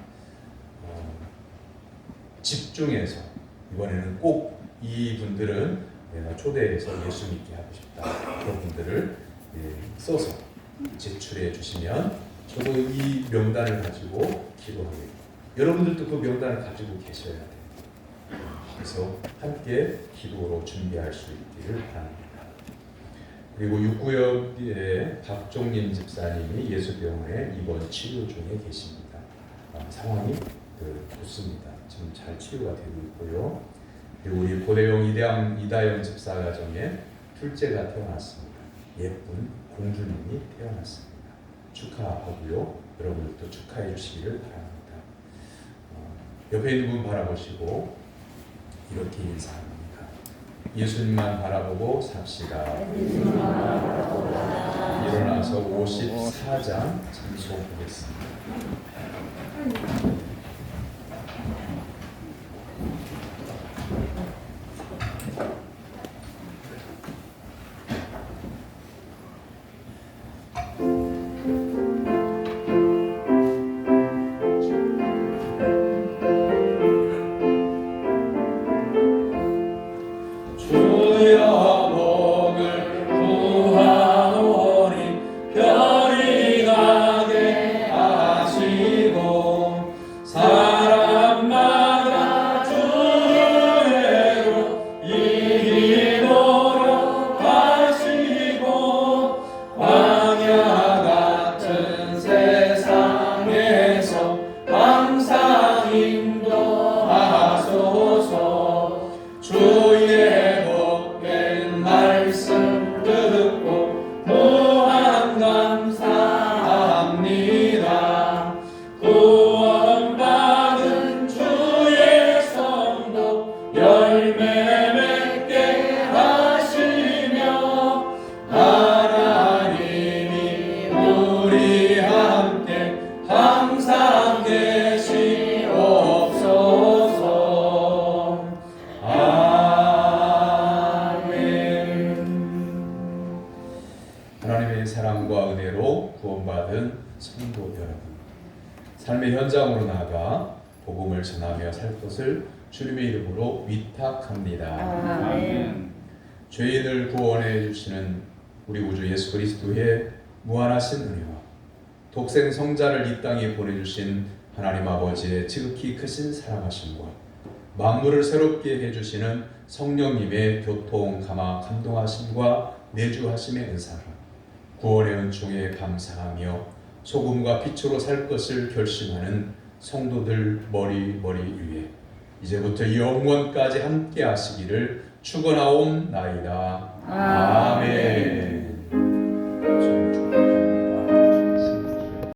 집중해서 이번에는 꼭 이분들은 내가 초대해서 예수 믿게 하고 싶다. 그런 분들을 써서 제출해 주시면 저도 이 명단을 가지고 기도하겠습니다. 여러분들도 그 명단을 가지고 계셔야 돼요. 그래서 함께 기도로 준비할 수 있기를 바랍니다. 그리고 6구역에 박종림 집사님이 예수병원에 입원 치료 중에 계십니다. 상황이 좋습니다. 지금 잘 치료가 되고 있고요. 그리고 우리 고대영 이다영 집사 가정에 둘째가 태어났습니다. 예쁜 공주님이 태어났습니다. 축하하고요. 여러분들도 축하해 주시기를 바랍니다. 옆에 있는 분 바라보시고 이렇게 인사합니다. 예수님만 바라보고 삽시다. 일어나서 54장 참석하겠습니다. 삶의 현장으로 나아가 복음을 전하며 살 것을 주님의 이름으로 위탁합니다. 아멘. 죄인을 구원해 주시는 우리 구주 예수 그리스도의 무한하신 은혜와 독생 성자를 이 땅에 보내주신 하나님 아버지의 지극히 크신 사랑하심과 만물을 새롭게 해주시는 성령님의 교통, 감화, 감동하심과 내주하심의 은사가 구원의 은총에 감사하며 소금과 빛으로 살 것을 결심하는 성도들 머리 위에 이제부터 영원까지 함께 하시기를 축원하옵나이다. 아멘.